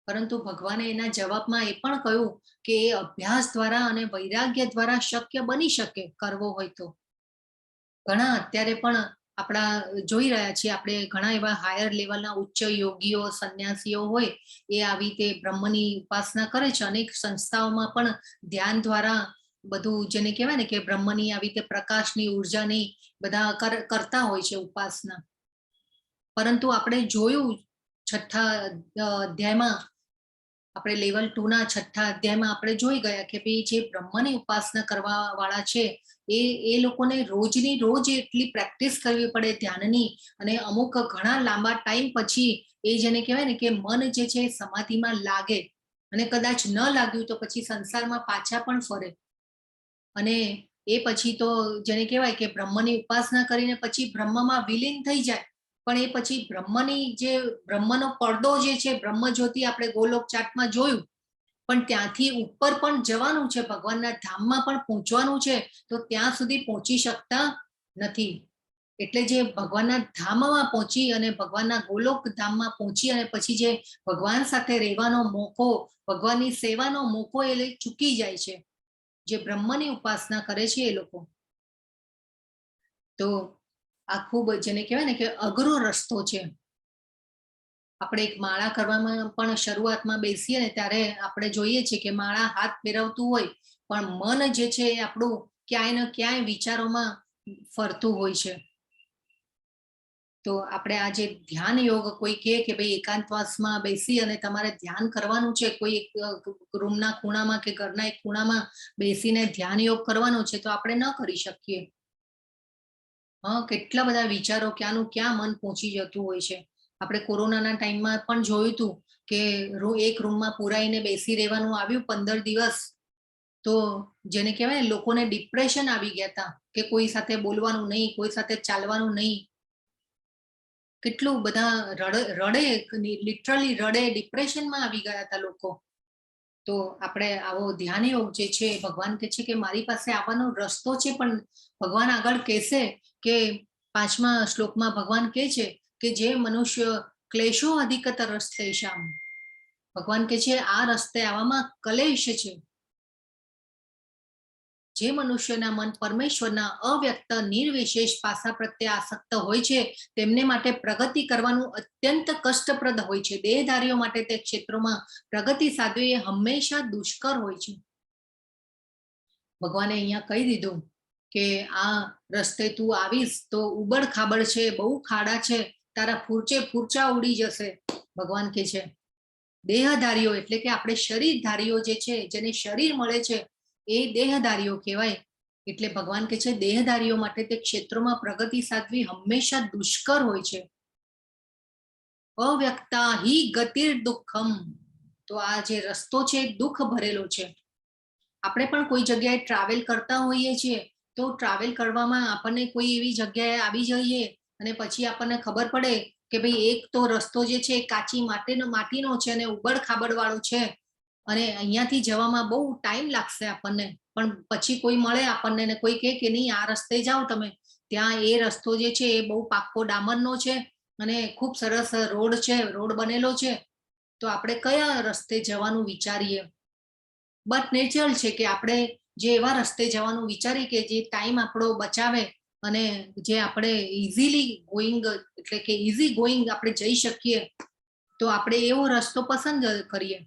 પરંતુ ભગવાને એના જવાબમાં એ પણ કહ્યું કે એ અભ્યાસ દ્વારા અને વૈરાગ્ય દ્વારા શક્ય બની શકે કરવો હોય તો. ઘણા અત્યારે પણ આપણા જોઈ રહ્યા છીએ, આપણે ઘણા એવા હાયર લેવલના ઉચ્ચ યોગીઓ સંન્યાસીઓ હોય એ આવી રીતે બ્રહ્મની ઉપાસના કરે છે. અનેક સંસ્થાઓમાં પણ ધ્યાન દ્વારા બધું જેને કહેવાય ને કે બ્રહ્મની આવી રીતે પ્રકાશની ઉર્જાની બધા કરતા હોય છે ઉપાસના. પરંતુ આપણે જોયું 6થા અધ્યાયમાં, આપણે લેવલ 2 ના 6થા અધ્યાયમાં આપણે જોઈ ગયા કે ભાઈ જે બ્રહ્મની ઉપાસના કરવા વાળા છે એ લોકોને રોજની રોજ એટલી પ્રેક્ટિસ કરવી પડે ધ્યાનની, અને અમુક ઘણા લાંબા ટાઈમ પછી એ જેને કહેવાય ને કે મન જે છે સમાધિમાં લાગે, અને કદાચ ન લાગ્યું તો પછી સંસારમાં પાછા પણ ફરે. અને એ પછી તો જેને કહેવાય કે બ્રહ્મની ઉપાસના કરીને પછી બ્રહ્મમાં વિલીન થઈ જાય. પણ એ પછી બ્રહ્મનો પડદો જે છે, બ્રહ્મ જ્યોતિ આપણે ગોલોક ચાટમાં જોયું પણ ત્યાંથી ઉપર પણ જવાનું છે, ભગવાનના ધામમાં પણ પહોંચવાનું છે, તો ત્યાં સુધી પહોંચી શકતા નથી. એટલે જે ભગવાનના ધામમાં પહોંચી અને ભગવાનના ગોલોક ધામમાં પહોંચી અને પછી જે ભગવાન સાથે રહેવાનો મોકો, ભગવાનની સેવાનો મોકો એ ચૂકી જાય છે, જે બ્રહ્મની ઉપાસના કરે છે એ લોકો. તો આ ખૂબ જેને કહેવાય ને કે અઘરો રસ્તો છે. આપણે એક માળા કરવામાં પણ શરૂઆતમાં બેસીએ ને ત્યારે આપણે જોઈએ છીએ કે માળા હાથ ફેરવતું હોય, પણ મન જે છે એ આપણું ક્યાંય ને ક્યાંય વિચારોમાં ફરતું હોય છે. તો આપણે આ જે ધ્યાન યોગ કોઈ કહે કે ભાઈ એકાંતવાસમાં બેસી અને તમારે ધ્યાન કરવાનું છે, કોઈ રૂમના ખૂણામાં કે ઘરના એક ખૂણામાં બેસીને ધ્યાન યોગ કરવાનો છે, તો આપણે ન કરી શકીએ. કેટલા બધા વિચારો ક્યાંનું ક્યાં મન પહોંચી જતું હોય છે. આપણે કોરોનાના ટાઈમમાં પણ જોયું હતું કે એક રૂમમાં પુરાઈને બેસી રહેવાનું આવ્યું 15 દિવસ, તો જેને કહેવાય ને લોકોને ડિપ્રેશન આવી ગયા હતા કે કોઈ સાથે બોલવાનું નહીં, કોઈ સાથે ચાલવાનું નહીં. કેટલું બધા રડે, લિટરલી રડે, ડિપ્રેશનમાં આવી ગયા હતા લોકો. તો આપણે આવો ધ્યાન યોગ જે છે, ભગવાન કહે છે કે મારી પાસે આવવાનો રસ્તો છે, પણ ભગવાન આગળ કહેશે કે 5મા શ્લોકમાં ભગવાન કહે છે કે જે મનુષ્ય ક્લેશો અધિકતર રસ્તે શામ, ભગવાન કહે છે આ રસ્તે આવવામાં કલેશ છે. જે મનુષ્યના મન પરમેશ્વરના અવ્યક્ત નિર્વિશેષ પાસા પ્રત્યે આસક્ત હોય છે, તેમને માટે પ્રગતિ કરવાનું અત્યંત કષ્ટપ્રદ હોય છે. દેહધારીઓ માટે તે ક્ષેત્રોમાં પ્રગતિ સાધવી એ હંમેશા દુષ્કર હોય છે. ભગવાને અહીંયા કહી દીધું કે આ રસ્તે તું આવીશ તો ઉબડ ખાબડ છે, બહુ ખાડા છે, તારા ફૂરચા ઉડી જશે. ભગવાન કહે છે દેહધારીઓ એટલે કે આપણે શરીરધારીઓ જે છે, જેને શરીર મળે છે એ દેહધારીઓ કહેવાય. એટલે ભગવાન કહે છે દેહધારીઓ માટે તે ક્ષેત્રોમાં પ્રગતિ સાધવી હંમેશા દુષ્કર હોય છે. અવ્યક્તા હિ ગતિર દુઃખમ, તો આ જે રસ્તો છે દુઃખ ભરેલો છે. આપણે પણ કોઈ જગ્યાએ ટ્રાવેલ કરતા હોઈએ છીએ, તો ટ્રાવેલ કરવામાં આપણને કોઈ એવી જગ્યાએ આવી જઈએ અને પછી આપણને ખબર પડે કે ભાઈ એક તો રસ્તો જે છે કાચી માટીનો છે અને ઉબડ ખાબડ વાળો છે, અને અહીંયાથી જવામાં બહુ ટાઈમ લાગશે આપણને. પણ પછી કોઈ મળે આપણને ને કોઈ કહે કે નહીં આ રસ્તે જાઓ તમે, ત્યાં એ રસ્તો જે છે એ બહુ પાક્કો ડામરનો છે અને ખૂબ સરસ રોડ છે, રોડ બનેલો છે, તો આપણે કયા રસ્તે જવાનું વિચારીએ. બટ નેચરલ છે કે આપણે જે એવા રસ્તે જવાનું વિચારીએ કે જે ટાઈમ આપણો બચાવે અને જે આપણે ઇઝીલી ગોઈંગ એટલે કે ઇઝી ગોઈંગ આપણે જઈ શકીએ, તો આપણે એવો રસ્તો પસંદ કરીએ.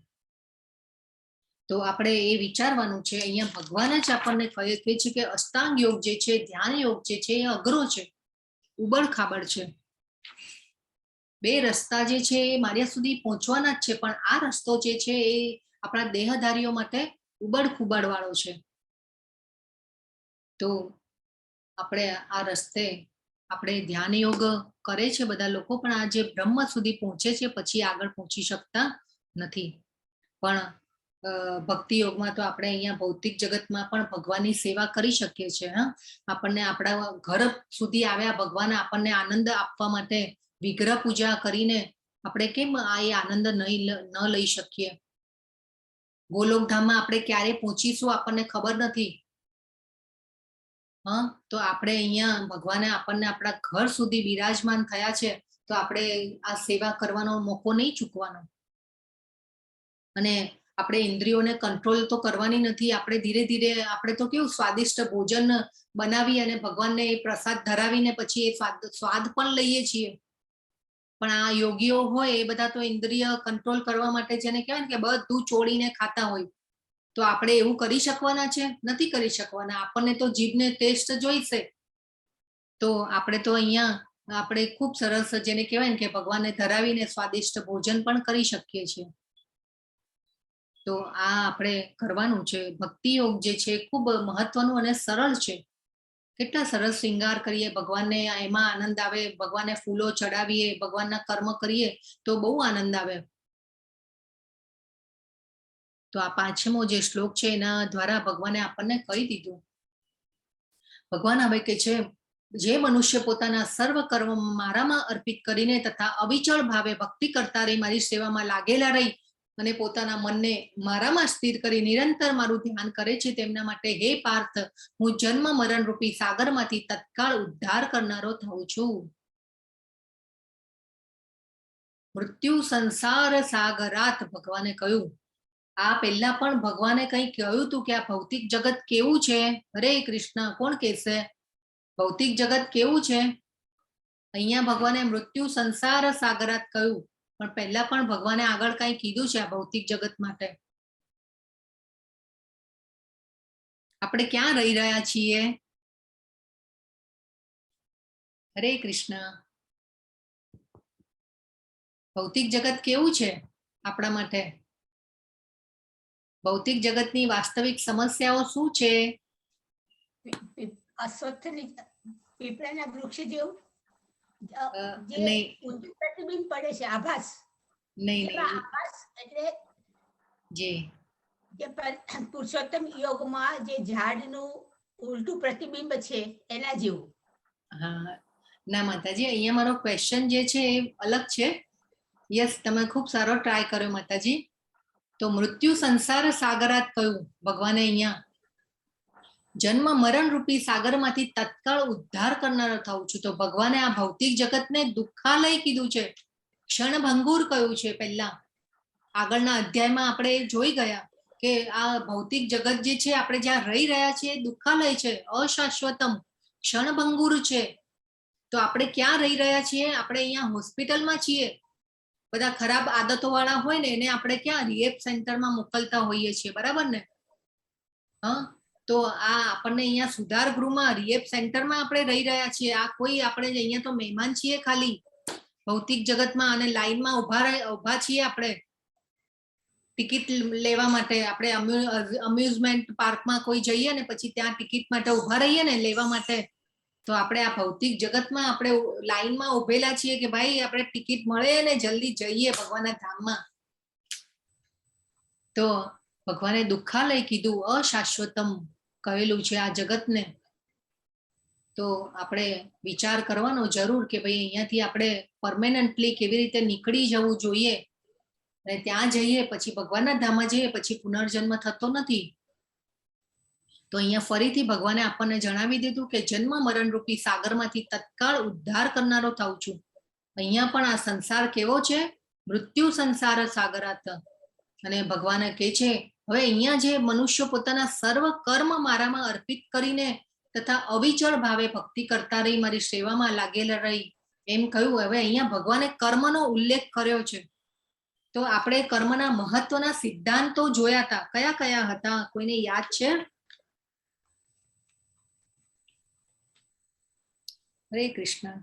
તો આપણે એ વિચારવાનું છે. અહીંયા ભગવાન જ આપણને કહે છે કે અષ્ટાંગ યોગ જે છે, ધ્યાન યોગ જે છે એ અઘરો છે, ઉબડ ખાબડ છે. 2 રસ્તા જે છે એ માર્યા સુધી પહોંચવાના જ છે, પણ આ રસ્તો જે છે એ આપણા દેહધારીઓ માટે ઉબડ ખુબડ વાળો છે. તો આપણે આ રસ્તે આપણે ધ્યાન યોગ કરે છે બધા લોકો, પણ આ જે બ્રહ્મ સુધી પહોંચે છે પછી આગળ પહોંચી શકતા નથી. પણ ભક્તિ યોગમાં તો આપણે અહીંયા ભૌતિક જગતમાં પણ ભગવાનની સેવા કરી શકીએ છીએ. આપણને આપણા ઘર સુધી આવ્યા ભગવાન આપણને આનંદ આપવા માટે વિગ્રહ પૂજા કરીને આપણે કેમ આ એ આનંદ ન લઈ શકીએ. ગોલોકધામમાં આપણે ક્યારે પહોંચીશું આપણને ખબર નથી. તો આપણે અહીંયા ભગવાને આપણને આપણા ઘર સુધી બિરાજમાન થયા છે, તો આપણે આ સેવા કરવાનો મોકો નહીં ચૂકવાનો. અને આપણે ઇન્દ્રિયોને કંટ્રોલ તો કરવાની નથી. આપણે ધીરે ધીરે આપણે તો કેવું સ્વાદિષ્ટ ભોજન બનાવી અને ભગવાનને એ પ્રસાદ ધરાવીને પછી એ સ્વાદ પણ લઈએ છીએ. પણ આ યોગીઓ હોય એ બધા તો ઇન્દ્રિય કંટ્રોલ કરવા માટે જેને કહેવાય ને કે બધું ચોડીને ખાતા હોય, તો આપણે એવું કરી શકવાના છે? નથી કરી શકવાના. આપણને તો જીભને ટેસ્ટ જોઈશે. તો આપણે તો અહીંયા આપણે ખૂબ સરસ જેને કહેવાય ને કે ભગવાનને ધરાવીને સ્વાદિષ્ટ ભોજન પણ કરી શકીએ છીએ. તો આ આપણે કરવાનું છે. ભક્તિ યોગ જે છે ખૂબ મહત્વનું અને સરળ છે. કેટલા સરસ શૃંગાર કરીએ ભગવાનને, એમાં આનંદ આવે. ભગવાનને ફૂલો ચડાવીએ, ભગવાનના કર્મ કરીએ તો બહુ આનંદ આવે. તો આ 5મો જે શ્લોક છે એના દ્વારા ભગવાને આપણને કહી દીધું. ભગવાન હવે કે છે જે મનુષ્ય પોતાના સર્વ કર્મ મારામાં અર્પિત કરીને તથા અવિચળ ભાવે ભક્તિ કરતા રહી મારી સેવામાં લાગેલા રહી અને પોતાના મનને મારામાં સ્થિર કરી નિરંતર મારું ધ્યાન કરે છે તેમના માટે હે પાર્થ હું જન્મ મરણ રૂપી સાગરમાંથી તત્કાળ ઉદ્ધાર કરનારો થઉં છું. મૃત્યુ સંસાર સાગરાત ભગવાને કહ્યું. આ પહેલા પણ ભગવાને કંઈ કહ્યું હતું કે આ ભૌતિક જગત કેવું છે? હરે કૃષ્ણ, કોણ કહેશે ભૌતિક જગત કેવું છે? અહીંયા ભગવાને મૃત્યુ સંસાર સાગરાત કહ્યું, પણ પહેલા પણ ભગવાને આગળ કઈ કીધું છે આ ભૌતિક જગત માટે? આપણે ક્યાં રહી રહ્યા છીએ? હરે કૃષ્ણ. ભૌતિક જગત કેવું છે આપણા માટે? ભૌતિક જગતની વાસ્તવિક સમસ્યાઓ શું છે? અસ્વસ્થની પીપળાના વૃક્ષ જેવું જે નહીં ઊંધું પ્રતિબિંબ પડે છે, આભાસ. નહીં એમાં નહીં આભાસ એટલે જી જે પુરુષોત્તમ યોગમાં જે ઝાડનું ઉલટું પ્રતિબિંબ છે એના જેવું. હા ના માતાજી, અહીંયા મારો ક્વેશ્ચન જે છે એ અલગ છે. યસ, તમે ખૂબ સારો ટ્રાય કર્યો માતાજી. તો મૃત્યુ સંસાર સાગરાત કહ્યું ભગવાને અહીંયા. જન્મ મરણ રૂપી સાગરમાંથી તત્કાળ ઉદ્ધાર કરનારો થઉં છું. તો ભગવાને આ ભૌતિક જગતને દુઃખાલય કીધું છે, ક્ષણભંગુર કહ્યું છે. પહેલા આગળના અધ્યાયમાં આપણે જોઈ ગયા કે આ ભૌતિક જગત જે છે આપણે જ્યાં રહી રહ્યા છીએ દુઃખાલય છે, અશાશ્વતમ, ક્ષણભંગુર છે. તો આપણે ક્યાં રહી રહ્યા છીએ? આપણે અહીંયા હોસ્પિટલમાં છીએ. બધા ખરાબ આદતો વાળા હોય ને એને આપણે ક્યાં રિહેબ સેન્ટરમાં મોકલતા હોઈએ છીએ, બરાબર ને? હા, તો આ આપણને અહીંયા સુધાર ગૃહમાં, રિહેબ સેન્ટરમાં આપણે રહી રહ્યા છીએ. આ કોઈ આપણે અહીંયા તો મહેમાન છીએ ખાલી ભૌતિક જગતમાં, અને લાઈનમાં ઉભા છીએ આપણે ટિકિટ લેવા માટે. આપણે અમ્યુઝમેન્ટ પાર્કમાં કોઈ જઈએ ને પછી ત્યાં ટિકિટ માટે ઉભા રહીએ ને લેવા માટે, તો આપણે આ ભૌતિક જગતમાં આપણે લાઈનમાં ઉભેલા છીએ કે ભાઈ આપણે ટિકિટ મળે ને જલ્દી જઈએ ભગવાનના ધામમાં. તો ભગવાને દુઃખાલય કીધું, અશાશ્વતમ કહેલું છે આ જગતને. તો આપણે વિચાર કરવાનો જરૂર કે ભાઈ અહીંયાથી આપણે પરમેનન્ટલી કેવી રીતે નીકળી જવું જોઈએ, અને ત્યાં જઈએ પછી ભગવાનના ધામમાં જઈએ પછી પુનર્જન્મ થતો નથી. તો અહીંયા ફરીથી ભગવાને આપણને જણાવી દીધું કે જન્મ મરણ રૂપી સાગરમાંથી તત્કાળ ઉદ્ધાર કરનારો થાઉં છું. અહીંયા પણ આ સંસાર કેવો છે? મૃત્યુ સંસાર સાગરાત. અને ભગવાન કહે છે હવે અહીંયા જે મનુષ્ય પોતાના સર્વ કર્મ મારામાં અર્પિત કરીને તથા અવિચળ ભાવે ભક્તિ કરતા રહી, મારી સેવામાં લાગેલા રહી, એમ કહ્યું. હવે અહીંયા ભગવાને કર્મનો ઉલ્લેખ કર્યો છે. તો આપણે કર્મના મહત્વના સિદ્ધાંતો જોયા હતા. કયા કયા હતા? કોઈને યાદ છે? હરે કૃષ્ણ.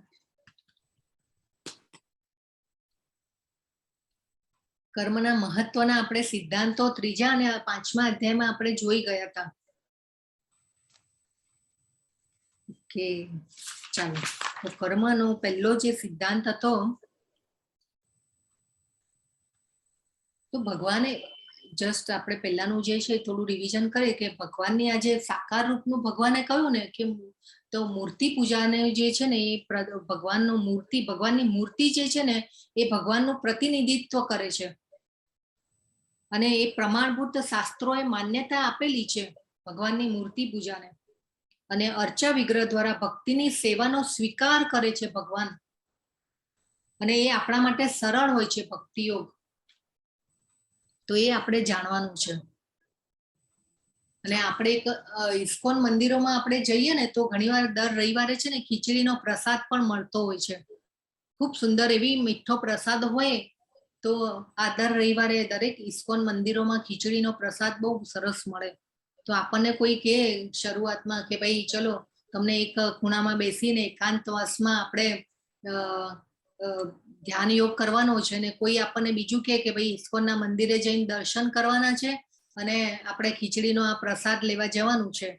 કર્મના મહત્વના આપણે સિદ્ધાંતો 3જા અને 5મા અધ્યાયમાં આપણે જોઈ ગયા હતા. કે ચાલો, તો કર્મનો પહેલો જે સિદ્ધાંત હતો, તો ભગવાને જસ્ટ આપણે પહેલાનું જે છે થોડું રિવિઝન કરીએ કે ભગવાનની આ જે સાકાર રૂપનું ભગવાને કહ્યું ને કે તો મૂર્તિ પૂજાને જે છે ને એ ભગવાનની મૂર્તિ જે છે ને એ ભગવાનનું પ્રતિનિધિત્વ કરે છે. અને એ પ્રમાણભૂત શાસ્ત્રોએ માન્યતા આપેલી છે ભગવાનની મૂર્તિ પૂજાને. અને અર્ચા વિગ્રહ દ્વારા ભક્તિની સેવાનો સ્વીકાર કરે છે ભગવાન. અને એ આપણા માટે સરળ હોય છે ભક્તિ યોગ. તો એ આપણે જાણવાનું છે. અને આપણે એક ઇસ્કોન મંદિરોમાં આપણે જઈએ ને તો ઘણીવાર દર રવિવારે છે ને ખીચડીનો પ્રસાદ પણ મળતો હોય છે. ખૂબ સુંદર એવી મીઠો પ્રસાદ હોય. તો આ દર રવિવારે દરેક ઇસ્કોન મંદિરોમાં ખીચડીનો પ્રસાદ બહુ સરસ મળે. તો આપણને કોઈ કહે શરૂઆતમાં કે ભાઈ ચલો તમને એક ખૂણામાં બેસીને એકાંતવાસમાં આપણે ધ્યાન યોગ કરવાનો છે, અને કોઈ આપણને બીજું કહે કે ભાઈ ઇસ્કોનના મંદિરે જઈને દર્શન કરવાના છે અને આપણે ખીચડીનો આ પ્રસાદ લેવા જવાનું છે.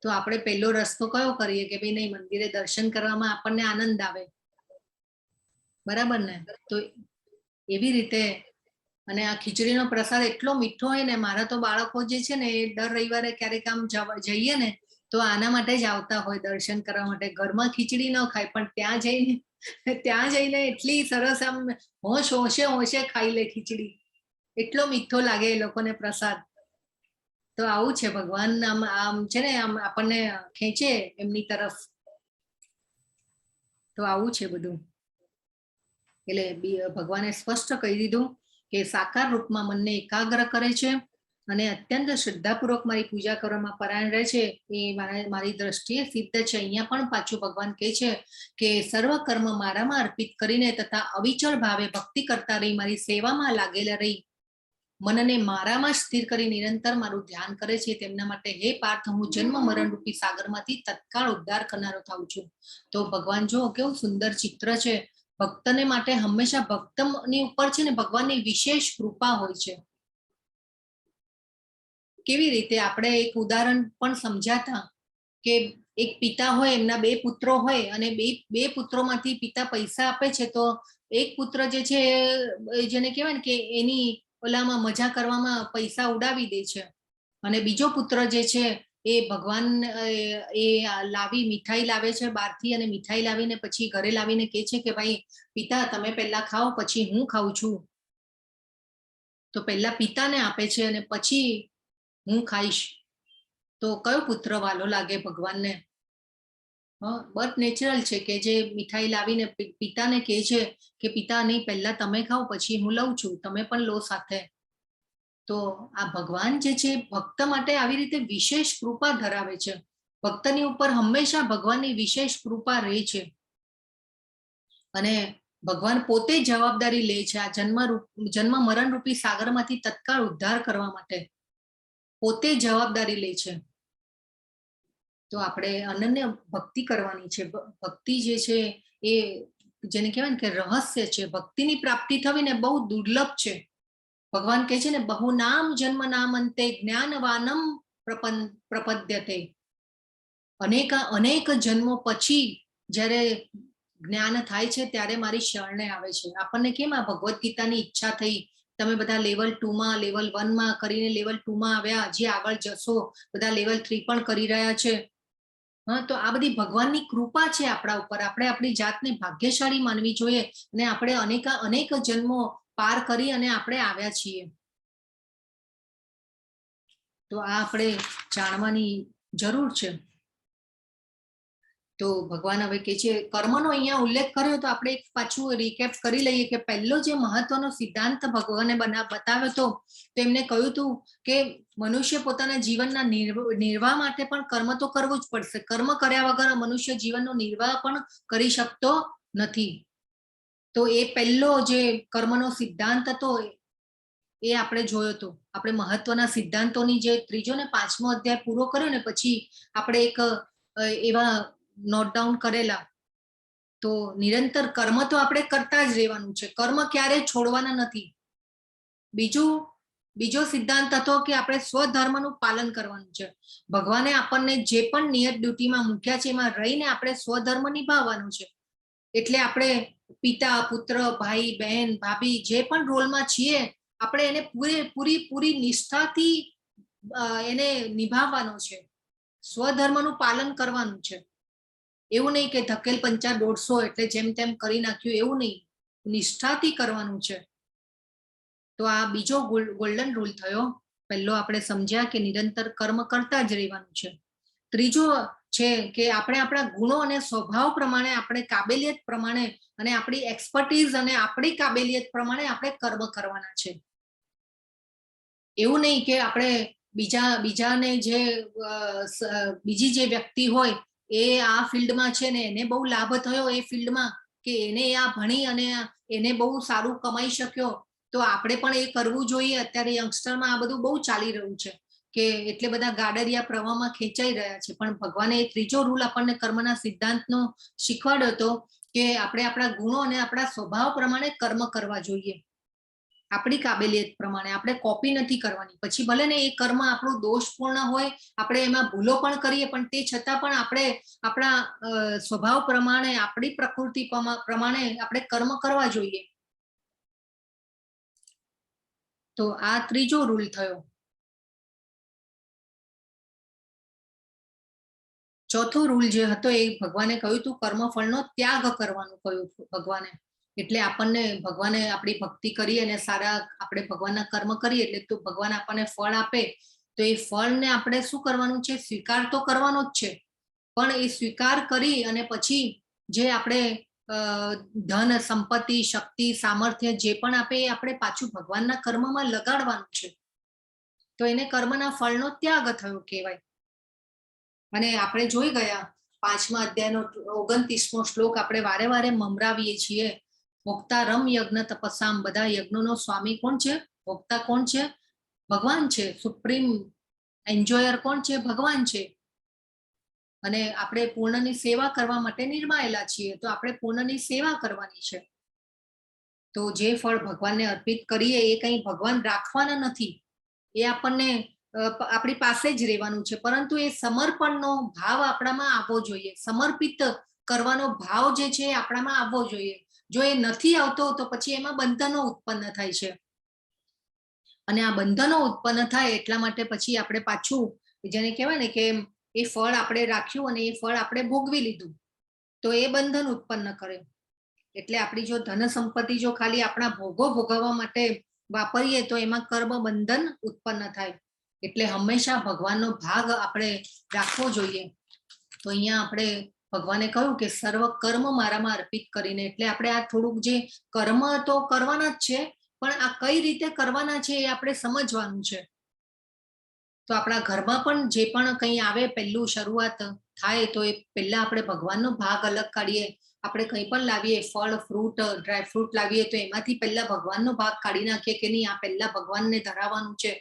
તો આપણે પહેલો રસ્તો કયો કરીએ કે ભાઈ નહીં, મંદિરે દર્શન કરવામાં આપણને આનંદ આવે, બરાબર ને? તો એવી રીતે. અને આ ખીચડીનો પ્રસાદ એટલો મીઠો હોય ને, મારા તો બાળકો જે છે ને એ દર રવિવારે ક્યારેક આમ જઈએ ને તો આના માટે જ આવતા હોય દર્શન કરવા માટે. ઘરમાં ખીચડી ન ખાય પણ ત્યાં જઈને એટલી સરસ આમ હોશે ખાઈ લે ખીચડી. એટલો મીઠો લાગે એ લોકોને પ્રસાદ. તો આવું છે ભગવાન આમ આમ છે ને આમ આપણને ખેંચે એમની તરફ. તો આવું છે બધું. એટલે ભગવાને સ્પષ્ટ કહી દીધું કે સાકાર રૂપમાં મનને એકાગ્ર કરે છે અને અત્યંત શ્રદ્ધાપૂર્વક મારી પૂજા કરવામાં પરાયણ રહે છે. એ મારી દ્રષ્ટિએ સિદ્ધ છે. અહીંયા પણ પાછું ભગવાન કહે છે કે સર્વ કર્મ મારામાં અર્પિત કરીને તથા અવિચળ ભાવે ભક્તિ કરતા રહી મારી સેવામાં લાગેલા રહી મનને મારામાં સ્થિર કરી નિરંતર મારું ધ્યાન કરે છે તેમના માટે હે પાર્થ હું જન્મ મરણ રૂપી સાગરમાંથી તત્કાળ ઉદ્ધાર કરનારો થાઉં છું. તો ભગવાન જો કેવું સુંદર ચિત્ર છે. ભક્તને માટે હંમેશા ભક્તની ઉપર છે ને ભગવાનની વિશેષ કૃપા હોય છે. કેવી રીતે આપણે એક ઉદાહરણ પણ સમજાતા કે એક પિતા હોય એમના 2 પુત્રો હોય અને બે પુત્રોમાંથી પિતા પૈસા આપે છે તો એક પુત્ર જે છે જેને કહેવાય ને કે એની ઓલામાં મજા કરવામાં પૈસા ઉડાવી દે છે અને બીજો પુત્ર જે છે એ ભગવાન એ લાવી મીઠાઈ લાવે છે બહારથી અને મીઠાઈ લાવીને પછી ઘરે લાવીને કહે છે કે ભાઈ પિતા તમે પહેલા ખાઓ પછી હું ખાઉં છું. તો પહેલા પિતાને આપે છે અને પછી હું ખાઈશ. તો કયો પુત્ર વાલો લાગે ભગવાનને? બટ નેચરલ છે કે જે મીઠાઈ લાવીને પિતાને કહે છે કે પિતા નહીં પહેલા તમે ખાઓ પછી હું લઉં છું તમે પણ લો સાથે. તો આ ભગવાન જે છે ભક્ત માટે આવી રીતે વિશેષ કૃપા ધરાવે છે. ભક્તની ઉપર હંમેશા ભગવાનની વિશેષ કૃપા રહે છે અને ભગવાન પોતે જવાબદારી લે છે આ જન્મ મરણ રૂપી સાગરમાંથી તત્કાળ ઉદ્ધાર કરવા માટે પોતે જવાબદારી લે છે. તો આપણે અનન્ય ભક્તિ કરવાની છે. ભક્તિ જે છે એ જેને કહેવાય ને કે રહસ્ય છે. ભક્તિની પ્રાપ્તિ થવી ને બહુ દુર્લભ છે. ભગવાન કહે છે ને બહુ નામ જન્મ નામ અંતે જ્ઞાનવાનમ પ્રપદ્યતે. અનેક જન્મો પછી જ્યારે જ્ઞાન થાય છે ત્યારે મારી શરણે આવે છે. આપણને કેમ આ ભગવદ્ ગીતાની ઈચ્છા થઈ તમે બધા લેવલ 2માં લેવલ 1માં કરીને લેવલ 2માં આવ્યા હજી આગળ જશો બધા લેવલ 3 પણ કરી રહ્યા છે. તો આ બધી ભગવાનની કૃપા છે આપણા ઉપર. આપણે આપણી જાતને ભાગ્યશાળી માનવી જોઈએ અને આપણે અનેક જન્મો પાર કરી અને આપણે આવ્યા છીએ. તો આ આપણે જાણવાની જરૂર છે. તો ભગવાન હવે કે છે કર્મનો અહીંયા ઉલ્લેખ કર્યો તો આપણે પાછું રિકેપ કરી લઈએ કે પહેલો જે મહત્વનો સિદ્ધાંત ભગવાને બતાવ્યો હતો તેમને કહ્યું હતું કે મનુષ્ય પોતાના જીવનના નિર્વાહ માટે પણ કર્મ તો કરવું જ પડશે. કર્મ કર્યા વગર મનુષ્ય જીવનનો નિર્વાહ પણ કરી શકતો નથી. તો એ પહેલો જે કર્મનો સિદ્ધાંત હતો એ આપણે જોયો હતો. આપણે મહત્વના સિદ્ધાંતોની જે 3જો ને 5મો અધ્યાય પૂરો કર્યો ને પછી આપણે એક એવા નોટ ડાઉન કરેલા. તો નિરંતર કર્મ તો આપણે કરતા જ રહેવાનું છે. કર્મ ક્યારેય છોડવાના નથી. બીજો સિદ્ધાંત હતો કે આપણે સ્વધર્મનું પાલન કરવાનું છે. ભગવાને આપણને જે પણ નિયત ડ્યુટીમાં મૂક્યા છે એમાં રહીને આપણે સ્વધર્મ નિભાવવાનું છે. એટલે આપણે પિતા પુત્ર ભાઈ બહેન ભાભી જે પણ રોલમાં છીએ આપણે એને પૂરી નિષ્ઠાથી એને નિભાવવાનો છે. સ્વધર્મનું પાલન કરવાનું છે. એવું નહીં કે ધકેલ પંચા 150 એટલે જેમ તેમ કરી નાખ્યું એવું નહીં. નિષ્ઠાથી કરવાનું છે. તો આ બીજો ગોલ્ડન રૂલ થયો. પહેલો આપણે સમજ્યા કે નિરંતર કર્મ કરતા જ રહેવાનું છે. ત્રીજો છે કે આપણે આપણા ગુણો અને સ્વભાવ પ્રમાણે આપણે કાબેલિયત પ્રમાણે અને આપણી એક્સપર્ટીઝ અને આપણી કાબેલિયત પ્રમાણે આપણે કર્મ કરવાના છે. એવું નહીં કે આપણે બીજાને જે બીજી જે વ્યક્તિ હોય એ આ ફિલ્ડમાં છે ને એને બહુ લાભ થયો એ ફિલ્ડમાં કે એને આ ભણી અને એને બહુ સારું કમાઈ શક્યો તો આપણે પણ એ કરવું જોઈએ. અત્યારે યંગસ્ટરમાં આ બધું બહુ ચાલી રહ્યું છે કે એટલે બધા ગાડરિયા પ્રવાહમાં ખેંચાઈ રહ્યા છે. પણ ભગવાને એ ત્રીજો રૂલ આપણને કર્મના સિદ્ધાંતનો શીખવાડ્યો હતો કે આપણે આપણા ગુણો અને આપણા સ્વભાવ પ્રમાણે કર્મ કરવા જોઈએ. આપણી કાબેલિયત પ્રમાણે આપણે કોપી નથી કરવાની. પછી ભલે ને એ કર્મ આપણું દોષપૂર્ણ હોય આપણે એમાં ભૂલો પણ કરીએ પણ તે છતાં પણ આપણે આપણા સ્વભાવ પ્રમાણે આપણી પ્રકૃતિ પ્રમાણે આપણે કર્મ કરવા જોઈએ. તો આ ત્રીજો રૂલ થયો. ચોથો રૂલ જે હતો એ ભગવાને કહ્યું હતું કર્મફળનો ત્યાગ કરવાનું કહ્યું ભગવાને. એટલે આપણને ભગવાને આપણી ભક્તિ કરી અને સારા આપણે ભગવાનના કર્મ કરીએ એટલે તો ભગવાન આપણને ફળ આપે. તો એ ફળને આપણે શું કરવાનું છે? સ્વીકાર તો કરવાનો જ છે, પણ એ સ્વીકાર કરી અને પછી જે આપણે ધન, સંપત્તિ, શક્તિ, સામર્થ્ય જે પણ આપે એ આપણે પાછું ભગવાનના કર્મમાં લગાડવાનું છે. તો એને કર્મના ફળનો ત્યાગ થયો કહેવાય. અને આપણે જોઈ ગયા 5મા અધ્યાયનો 29મો શ્લોક આપણે વારે વારે મમરાવીએ છીએ. ભોક્તા રમ યજ્ઞ તપસામ, બધા યજ્ઞોનો સ્વામી કોણ છે? ભોક્તા કોણ છે? ભગવાન છે. સુપ્રીમ એન્જોયર કોણ છે? ભગવાન છે. અને આપણે પૂર્ણની સેવા કરવા માટે નિર્માયેલા છીએ, તો આપણે પૂર્ણની સેવા કરવાની છે. તો જે ફળ ભગવાનને અર્પિત કરીએ એ કંઈ ભગવાન રાખવાના નથી, એ આપણને આપણી પાસે જ રહેવાનું છે. પરંતુ એ સમર્પણનો ભાવ આપણામાં આવવો જોઈએ, સમર્પિત કરવાનો ભાવ જે છે એ આપણામાં આવવો જોઈએ. જો એ નથી આવતો તો પછી એમાં બંધનો ઉત્પન્ન થાય છે, અને આ બંધનો ઉત્પન્ન થાય એટલા માટે પછી આપણે પાછું જેને કહેવાય ને કે એ ફળ આપણે રાખ્યું અને એ ફળ આપણે ભોગવી લીધું, તો એ બંધન ઉત્પન્ન કરે. એટલે આપણી જો ધન સંપત્તિ જો ખાલી આપણા ભોગો ભોગવવા માટે વાપરીએ તો એમાં કર્મ બંધન ઉત્પન્ન થાય. એટલે હંમેશા ભગવાનનો ભાગ આપણે રાખવો જોઈએ. તો અહીંયા આપણે ભગવાને કહ્યું કે સર્વ કર્મ મારામાં અર્પિત કરીને, એટલે આપણે આ થોડુંક જે કર્મ તો કરવાના જ છે, પણ આ કઈ રીતે કરવાના છે એ આપણે સમજવાનું છે. તો આપણા ઘરમાં પણ જે પણ કંઈ આવે, પહેલું શરૂઆત થાય તો એ પહેલા આપણે ભગવાનનો ભાગ અલગ કાઢીએ. આપણે કંઈ પણ લાવીએ, ફળ, ફ્રૂટ, ડ્રાય ફ્રૂટ લાવીએ તો એમાંથી પહેલા ભગવાનનો ભાગ કાઢી નાખીએ કે નહીં, આ પહેલા ભગવાનને ધરાવવાનું છે,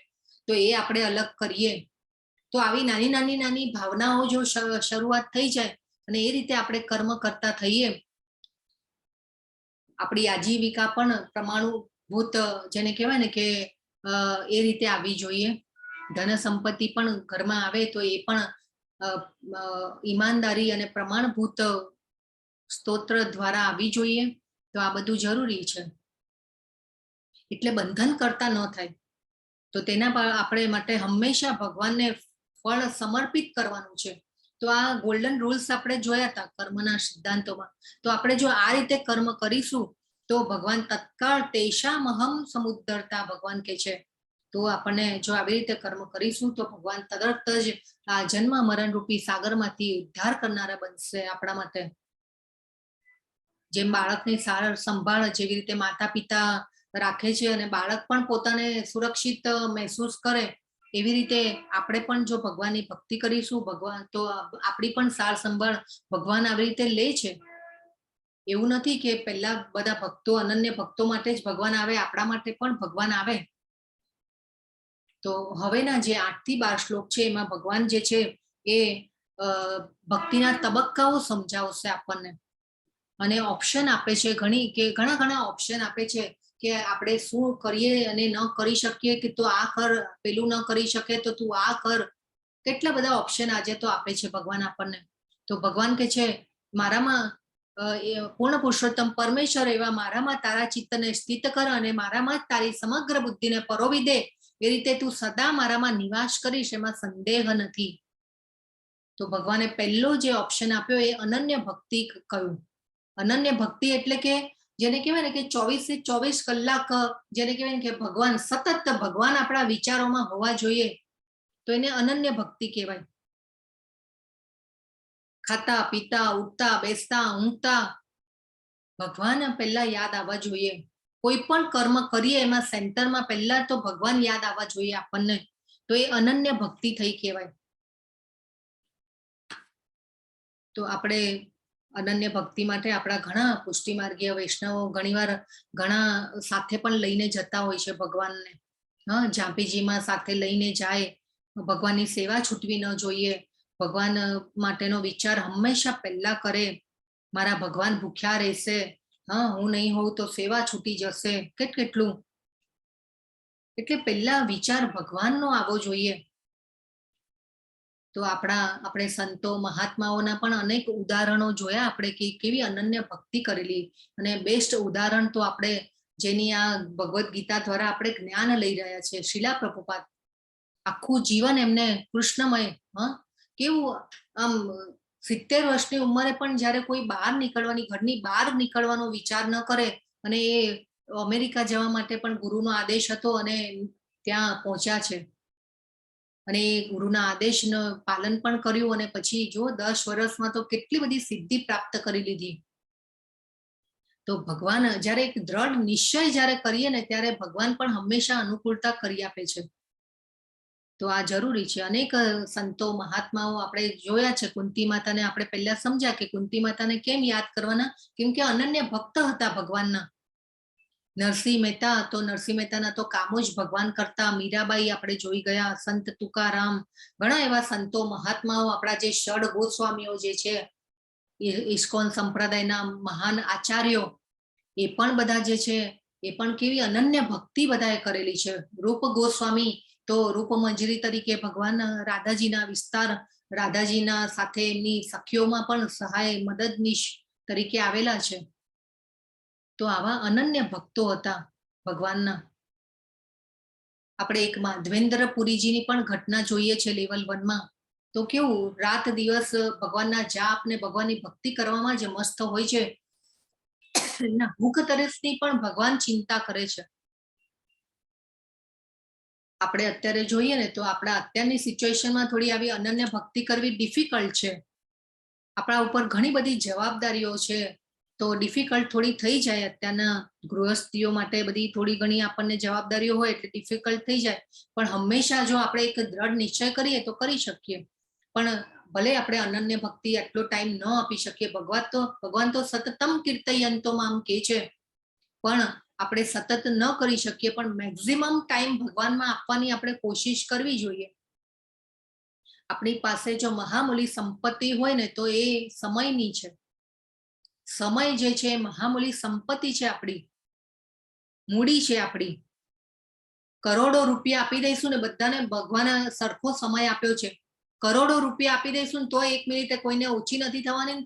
તો એ આપણે અલગ કરીએ. તો આવી નાની નાની નાની ભાવનાઓ જો શરૂઆત થઈ જાય અને એ રીતે આપણે કર્મ કરતા થઈએ, આપણી આજીવિકા પણ પ્રમાણભૂત જેને કહેવાય ને કે એ રીતે આવી જોઈએ. ધન સંપત્તિ પણ ઘરમાં આવે તો એ પણ ઈમાનદારી અને પ્રમાણભૂત સ્તોત્ર દ્વારા આવી જોઈએ. તો આ બધું જરૂરી છે. એટલે બંધન કરતા ન થાય. તો તેના પર આપણે માટે હંમેશા ભગવાનને ફળ સમર્પિત કરવાનું છે. તો આ ગોલ્ડન રૂલ્સ આપણે જોયા હતા કર્મના સિદ્ધાંતોમાં. તો આપણે જો આ રીતે કર્મ કરીશું તો ભગવાન તત્કાળ તેષામહમ સમુદ્ધરતા ભગવાન કે છે. તો આપણને જો આવી રીતે કર્મ કરીશું તો ભગવાન તરત જ આ જન્મ મરણ રૂપી સાગરમાંથી ઉદ્ધાર કરનારા બનશે આપણા માટે. જેમ બાળકની સાર સંભાળ જેવી રીતે માતા પિતા રાખે છે અને બાળક પણ પોતાને સુરક્ષિત મહેસૂસ કરે, એવી રીતે આપણે પણ જો ભગવાનની ભક્તિ કરીશું ભગવાન તો આપણી પણ સાર સંભાળ ભગવાન આવી રીતે લે છે. એવું નથી કે પહેલા બધા ભક્તો, અનન્ય ભક્તો માટે જ ભગવાન આવે, આપણા માટે પણ ભગવાન આવે. તો હવેના જે 8 થી 12 શ્લોક છે એમાં ભગવાન જે છે એ ભક્તિના તબક્કાઓ સમજાવશે આપણને, અને ઓપ્શન આપે છે ઘણા ઓપ્શન આપે છે કે આપણે શું કરીએ અને ન કરી શકીએ, કે તું આ કર, પેલું ન કરી શકે તો તું આ કર. કેટલા બધા ઓપ્શન આજે તો આપે છે ભગવાન આપણને. તો ભગવાન કે છે મારામાં પૂર્ણ પુરુષોત્તમ પરમેશ્વર એવા મારામાં તારા ચિત્તને સ્થિત કર અને મારામાં જ તારી સમગ્ર બુદ્ધિને પરોવી દે, એ રીતે તું સદા મારામાં નિવાસ કરીશ, એમાં સંદેહ નથી. તો ભગવાને પહેલો જે ઓપ્શન આપ્યો એ અનન્ય ભક્તિ કહ્યું. અનન્ય ભક્તિ એટલે કે જેને કહેવાય ને કે 24/24 કલાક જેને કહેવાય ને કે ભગવાન સતત ભગવાન આપણા વિચારોમાં હોવા જોઈએ, તો એને અનન્ય ભક્તિ કહેવાય. ખાતા પીતા ઉઠતા બેસતા ઊંઘતા ભગવાન પહેલા યાદ આવવા જોઈએ. કોઈ પણ કર્મ કરીએ એમાં સેન્ટરમાં પહેલા તો ભગવાન યાદ આવવા જોઈએ આપણને. તો એ અનન્ય ભક્તિ થઈ કહેવાય. તો આપણે અનન્ય ભક્તિ માટે આપણા ઘણા પુષ્ટિ માર્ગીય વૈષ્ણવો ઘણીવાર ઘણા સાથે પણ લઈને જતા હોય છે ભગવાનને. ઝાંપીજીમાં સાથે લઈને જાય. ભગવાનની સેવા છૂટવી ન જોઈએ. ભગવાન માટેનો વિચાર હંમેશા પહેલા કરે. મારા ભગવાન ભૂખ્યા રહેશે, હું નહીં હોઉં તો સેવા છૂટી જશે, કેટલું. એટલે પહેલા વિચાર ભગવાનનો આવવો જોઈએ. તો આપણે સંતો મહાત્માઓના પણ અનેક ઉદાહરણો જોયા આપણે કે કેવી અનન્ય ભક્તિ કરેલી. અને બેસ્ટ ઉદાહરણ તો આપણે જેની આ ભગવદ્ ગીતા દ્વારા આપણે જ્ઞાન લઈ રહ્યા છે, શીલા પ્રભુપાદ. આખું જીવન એમને કૃષ્ણમય, કેવું આમ 70 વર્ષની ઉંમરે પણ જ્યારે કોઈ બહાર નીકળવાની, ઘરની બહાર નીકળવાનો વિચાર ન કરે અને એ અમેરિકા જવા માટે પણ ગુરુનો આદેશ હતો અને ત્યાં પહોંચ્યા છે અને એ ગુરુના આદેશનું પાલન પણ કર્યું અને પછી જો 10 વર્ષમાં તો કેટલી બધી સિદ્ધિ પ્રાપ્ત કરી લીધી. તો ભગવાન જ્યારે એક દ્રઢ નિશ્ચય જ્યારે કરીએ ને ત્યારે ભગવાન પણ હંમેશા અનુકૂળતા કરી આપે છે. તો આ જરૂરી છે. અનેક સંતો મહાત્માઓ આપણે જોયા છે. કુંતી માતાને આપણે પહેલા સમજ્યા કે કુંતી માતાને કેમ યાદ કરવાના, કેમ કે અનન્ય ભક્ત હતા ભગવાનના. નરસિંહ મહેતા તો નરસિંહ મહેતાના તો કામો જ ભગવાન કરતા. મીરાબાઈ આપણે જોઈ ગયા, સંત તુકારામ, ઘણા એવા સંતો મહાત્માઓ આપણા જે ષડ ગોસ્વામીઓ જે છે, ઇસ્કોન સંપ્રદાયના મહાન આચાર્યો, એ પણ બધા જે છે એ પણ કેવી અનન્ય ભક્તિ બધાએ કરેલી છે. રૂપ ગોસ્વામી તો રૂપ મંજરી તરીકે ભગવાન રાધાજીના વિસ્તાર, રાધાજીના સાથે એમની સખીઓમાં પણ સહાય મદદનીશ તરીકે આવેલા છે. તો આવા અનન્ય ભક્તો હતા ભગવાનના. આપણે એક માધવેન્દ્રપુરીજીની પણ ઘટના જોઈએ છે લેવલ 1માં. તો કેવું રાત દિવસ ભગવાનના જાપ ને ભગવાનની ભક્તિ કરવામાં જ મસ્ત હોય છે. એમના ભૂખ તરસની પણ ભગવાન ચિંતા કરે છે. આપણે અત્યારે જોઈએ ને તો આપણા અત્યારની સિચ્યુએશનમાં થોડી આવી અનન્ય ભક્તિ કરવી ડિફિકલ્ટ છે. આપણા ઉપર ઘણી બધી જવાબદારીઓ છે, તો ડિફિકલ્ટ થોડી થઈ જાય. અત્યારના ગૃહસ્થીઓ માટે બધી થોડી ઘણી આપણને જવાબદારીઓ હોય એટલે ડિફિકલ્ટ થઈ જાય. પણ હંમેશા જો આપણે એક દ્રઢ નિશ્ચય કરીએ તો કરી શકીએ. પણ ભલે આપણે અનન્ય ભક્તિ આટલો ટાઈમ ન આપી શકીએ, ભગવાન તો સતતમ કીર્તયંતો મામ કે છે, પણ આપણે સતત ન કરી શકીએ, પણ મેક્સિમમ ટાઈમ ભગવાનમાં આપવાની આપણે કોશિશ કરવી જોઈએ. આપણી પાસે જો મહામૂલી સંપત્તિ હોય ને તો એ સમયની છે. સમય જે છે મહામૂલી સંપત્તિ છે, આપણી મૂડી છે. આપણી કરોડો રૂપિયા આપી દઈશું ને બધાને, ભગવાને સરખો સમય આપ્યો છે. કરોડો રૂપિયા આપી દઈશું ને તો 1 મિનિટ કોઈને ઓછી નથી થવાની,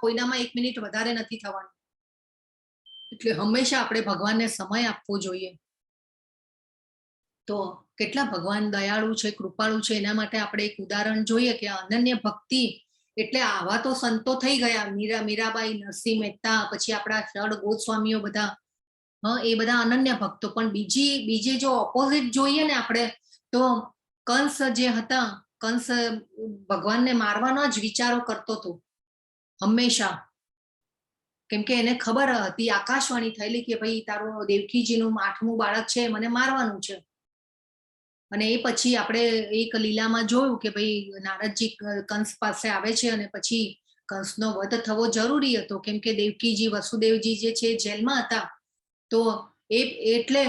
કોઈનામાં 1 મિનિટ વધારે નથી થવાની. એટલે હંમેશા આપણે ભગવાનને સમય આપવો જોઈએ. તો કેટલા ભગવાન દયાળુ છે, કૃપાળુ છે. એના માટે આપણે એક ઉદાહરણ જોઈએ કે અનન્ય ભક્તિ એટલે આવા તો સંતો થઈ ગયા, મીરાબાઈ, નરસિંહ મહેતા, પછી આપણા ષડ ગોસ્વામીઓ બધા, એ બધા અનન્ય ભક્તો. પણ બીજે જો ઓપોઝિટ જોઈએ ને આપણે, તો કંસ જે હતા, કંસ ભગવાનને મારવાના જ વિચારો કરતો હતો હંમેશા. કેમ કે એને ખબર હતી, આકાશવાણી થયેલી કે ભાઈ તારું દેવકીજીનું 8મું બાળક છે, મને મારવાનું છે. અને એ પછી આપણે એક લીલામાં જોયું કે ભાઈ નારદજી કંસ પાસે આવે છે અને પછી કંસનો વધ થવો જરૂરી હતો, કેમ કે દેવકીજી, વસુદેવજી જે છે જેલમાં હતા. તો એટલે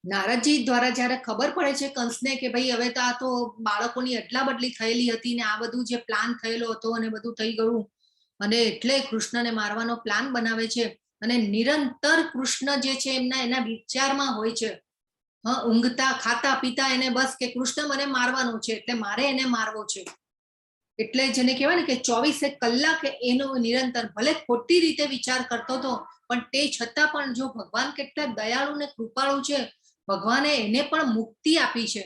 નારદજી દ્વારા જ્યારે ખબર પડે છે કંસને કે ભાઈ હવે તો આ તો બાળકોની અદલા બદલી થયેલી હતી ને આ બધું જે પ્લાન થયેલો હતો અને બધું થઈ ગયું, અને એટલે કૃષ્ણને મારવાનો પ્લાન બનાવે છે. અને નિરંતર કૃષ્ણ જે છે એના વિચારમાં હોય છે. ઊંઘતા, ખાતા, પીતા એને બસ કે કૃષ્ણ મને મારવાનો છે, એટલે મારે એને મારવો છે. એટલે જેને કહેવાય ને કે 24 કલાક એનો નિરંતર, ભલે ખોટી રીતે વિચાર કરતો હતો, પણ તે છતાં પણ જો ભગવાન કેટલા દયાળુ ને કૃપાળુ છે, ભગવાને એને પણ મુક્તિ આપી છે.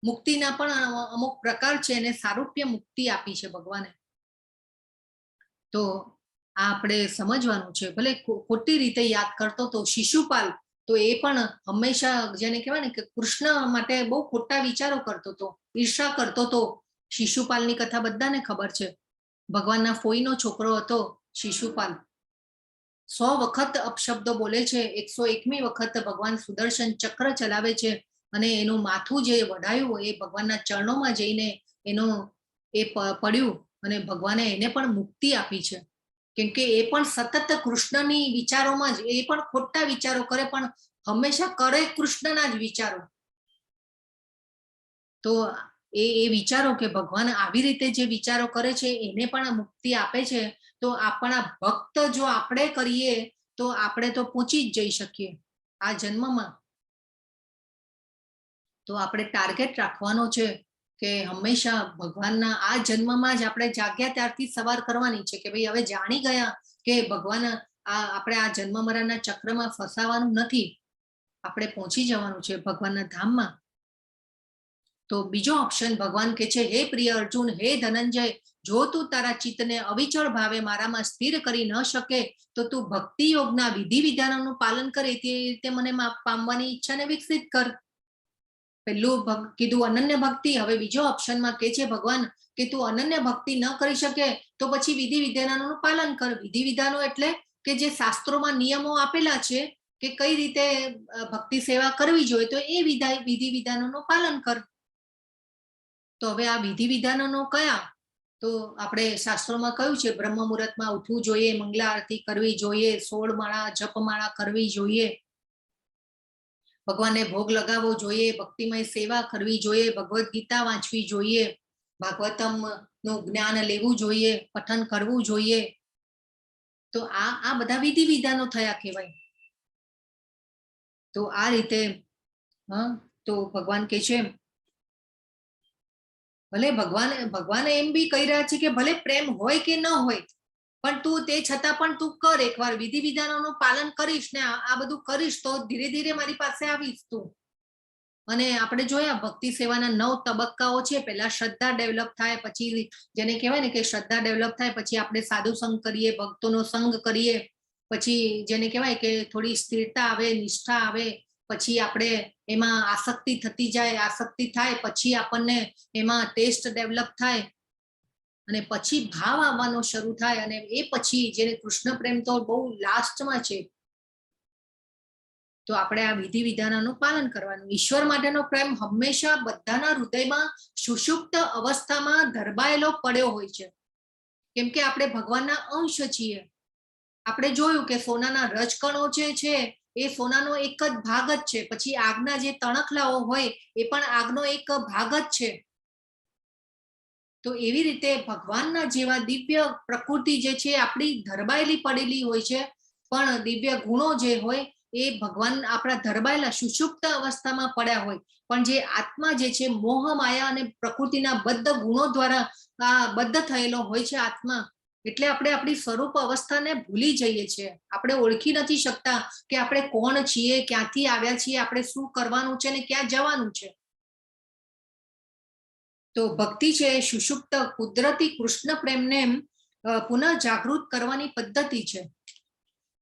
મુક્તિના પણ અમુક પ્રકાર છે, એને સારૂપ્ય મુક્તિ આપી છે ભગવાને. તો આ આપણે સમજવાનું છે. ભલે ખોટી રીતે યાદ કરતો તો શિશુપાલ, તો એ પણ હંમેશા જેને કહેવાય ને કે કૃષ્ણ માટે બહુ ખોટા વિચારો કરતો હતો, ઈર્ષા કરતો હતો. શિશુપાલની કથા બધાને ખબર છે. ભગવાનના ફોઈનો છોકરો હતો શિશુપાલ. 100 વખત અપશબ્દો બોલે છે, 101મી વખત ભગવાન સુદર્શન ચક્ર ચલાવે છે, અને એનું માથું જે વઢાયું એ ભગવાનના ચરણોમાં જઈને એનું એ પડ્યું, અને ભગવાને એને પણ મુક્તિ આપી છે. કેમકે એ પણ સતત કૃષ્ણની વિચારોમાં જ, એ પણ ખોટા વિચારો કરે પણ હંમેશા કરે કૃષ્ણના જ વિચારો. તો એ વિચારો કે ભગવાન આવી રીતે જે વિચારો કરે છે એને પણ મુક્તિ આપે છે. તો આપણા ભક્ત જો આપણે કરીએ તો આપણે તો પહોંચી જ જઈ શકીએ આ જન્મમાં. તો આપણે ટાર્ગેટ રાખવાનો છે કે હંમેશા ભગવાનના આ જન્મમાં જ આપણે જાગ્યા ત્યારથી સવાર કરવાની છે કે ભાઈ હવે જાણી ગયા કે ભગવાન આપણે આ જન્મ મરણના ચક્રમાં ફસાવાનું નથી, આપણે પહોંચી જવાનું છે ભગવાનના ધામમાં. તો બીજો ઓપ્શન ભગવાન કે છે, હે પ્રિય અર્જુન, હે ધનંજય, જો તું તારા ચિત્તને અવિચળ ભાવે મારામાં સ્થિર કરી ન શકે તો તું ભક્તિ યોગના વિધિ વિધાનોનું પાલન કરે તે રીતે મને પામવાની ઈચ્છાને વિકસિત કર. પેલું કીધું અનન્ય ભક્તિ. હવે બીજો ઓપ્શનમાં કે છે ભગવાન કે તું અનન્ય ભક્તિ ન કરી શકે તો પછી વિધિ વિધાનોનું પાલન કર. વિધિ વિધાનો એટલે કે જે શાસ્ત્રોમાં નિયમો આપેલા છે કે કઈ રીતે ભક્તિ સેવા કરવી જોઈએ, તો એ વિધિ વિધાનોનું પાલન કર. તો હવે આ વિધિ વિધાનોનો કયા? તો આપણે શાસ્ત્રોમાં કહ્યું છે, બ્રહ્મ મુહૂર્તમાં ઉઠવું જોઈએ, મંગલા આરતી કરવી જોઈએ, 16 માળા જપમાળા કરવી જોઈએ, ભગવાનને ભોગ લગાવવો જોઈએ, ભક્તિમય સેવા કરવી જોઈએ, ભગવદ્ ગીતા વાંચવી જોઈએ, ભાગવતમ નું જ્ઞાન લેવું જોઈએ, પઠન કરવું જોઈએ. તો આ બધા વિધિ વિધાનો થયા કહેવાય. તો આ રીતે તો ભગવાન કે છે, ભલે ભગવાન એમ બી કહી રહ્યા છે કે ભલે પ્રેમ હોય કે ન હોય, પણ તું તે છતાં પણ તું કર, એકવાર વિધિ વિધાનોનું પાલન કરીશ ને આ બધું કરીશ તો ધીરે ધીરે મારી પાસે આવીશ તું. અને આપણે જોયા ભક્તિ સેવાના 9 તબક્કાઓ છે. પહેલા શ્રદ્ધા ડેવલપ થાય, પછી જેને કહેવાય ને કે શ્રદ્ધા ડેવલપ થાય પછી આપણે સાધુ સંગ કરીએ, ભક્તોનો સંગ કરીએ, પછી જેને કહેવાય કે થોડી સ્થિરતા આવે, નિષ્ઠા આવે, પછી આપણે એમાં આસક્તિ થતી જાય, આસક્તિ થાય પછી આપણને એમાં ટેસ્ટ ડેવલપ થાય અને પછી ભાવ આવવાનો શરૂ થાય. અને એ પછી જેને કૃષ્ણ પ્રેમ તો બહુ લાસ્ટમાં છે. તો આપણે આ વિધિ વિધાનોનું પાલન કરવાનું. ઈશ્વર માટેનો પ્રેમ હંમેશા બધાના હૃદયમાં સુષુપ્ત અવસ્થામાં ધરબાયેલો પડ્યો હોય છે, કેમ કે આપણે ભગવાનના અંશ છીએ. આપણે જોયું કે સોનાના રજકણો જે છે એ સોનાનો એક જ ભાગ જ છે, પછી આગના જે તણખલાઓ હોય એ પણ આગનો એક ભાગ જ છે. તો એવી રીતે ભગવાનના જેવા દિવ્ય પ્રકૃતિ જે છે આપણી ધરબાયેલી પડેલી હોય છે, પણ દિવ્ય ગુણો જે હોય એ ભગવાન આપણા ધરબાયેલા સુષુપ્ત અવસ્થામાં પડ્યા હોય, પણ જે આત્મા જે છે મોહ માયા અને પ્રકૃતિના બદ્ધ ગુણો દ્વારા બદ્ધ થયેલો હોય છે આત્મા. એટલે આપણે આપણી સ્વરૂપ અવસ્થાને ભૂલી જઈએ છીએ. આપણે ઓળખી નથી શકતા કે આપણે કોણ છીએ, ક્યાંથી આવ્યા છીએ, આપણે શું કરવાનું છે ને ક્યાં જવાનું છે. તો ભક્તિ છે સુષુપ્ત કુદરતી કૃષ્ણ પ્રેમને પુનઃ જાગૃત કરવાની પદ્ધતિ છે,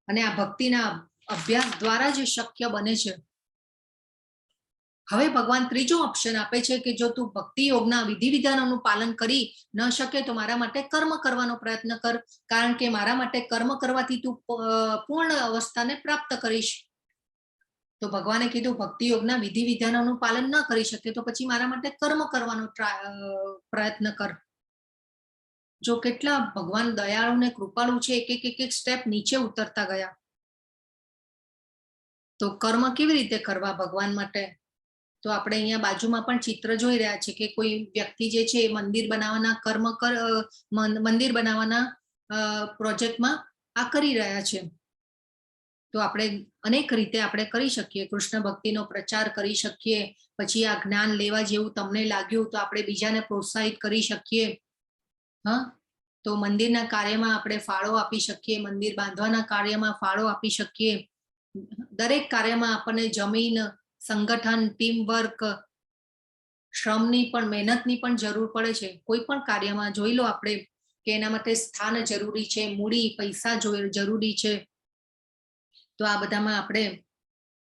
અને આ ભક્તિના અભ્યાસ દ્વારા જ શક્ય બને છે. હવે ભગવાન ત્રીજો ઓપ્શન આપે છે કે જો તું ભક્તિ યોગના વિધિ વિધાનોનું પાલન કરી ન શકે તો મારા માટે કર્મ કરવાનો પ્રયત્ન કર, કારણ કે મારા માટે કર્મ કરવાથી તું પૂર્ણ અવસ્થાને પ્રાપ્ત કરીશ. તો ભગવાને કીધું ભક્તિ યોગના વિધિ વિધાનોનું પાલન ન કરી શકે તો પછી મારા માટે કર્મ કરવાનો પ્રયત્ન કર. જો કેટલા ભગવાન દયાળુ ને કૃપાળુ છે, એક સ્ટેપ નીચે ઉતરતા ગયા. તો કર્મ કેવી રીતે કરવા ભગવાન માટે? તો આપણે અહીંયા બાજુમાં પણ ચિત્ર જોઈ રહ્યા છે કે કોઈ વ્યક્તિ જે છે મંદિર બનાવવાના મંદિર બનાવવાના પ્રોજેક્ટમાં આ કરી રહ્યા છે. તો આપણે અનેક રીતે આપણે કરી શકીએ. કૃષ્ણ ભક્તિનો પ્રચાર કરી શકીએ, પછી આ જ્ઞાન લેવા જેવું તમને લાગ્યું તો આપણે બીજાને પ્રોત્સાહિત કરી શકીએ. તો મંદિરના કાર્યમાં આપણે ફાળો આપી શકીએ, મંદિર બાંધવાના કાર્યમાં ફાળો આપી શકીએ. દરેક કાર્યમાં આપણને જમીન, સંગઠન, ટીમ વર્ક, શ્રમની પણ, મહેનતની પણ જરૂર પડે છે. કોઈ પણ કાર્યમાં જોઈ લો આપણે કે એના માટે સ્થાન જરૂરી છે, મૂડી, પૈસા જરૂરી છે. તો આ બધામાં આપણે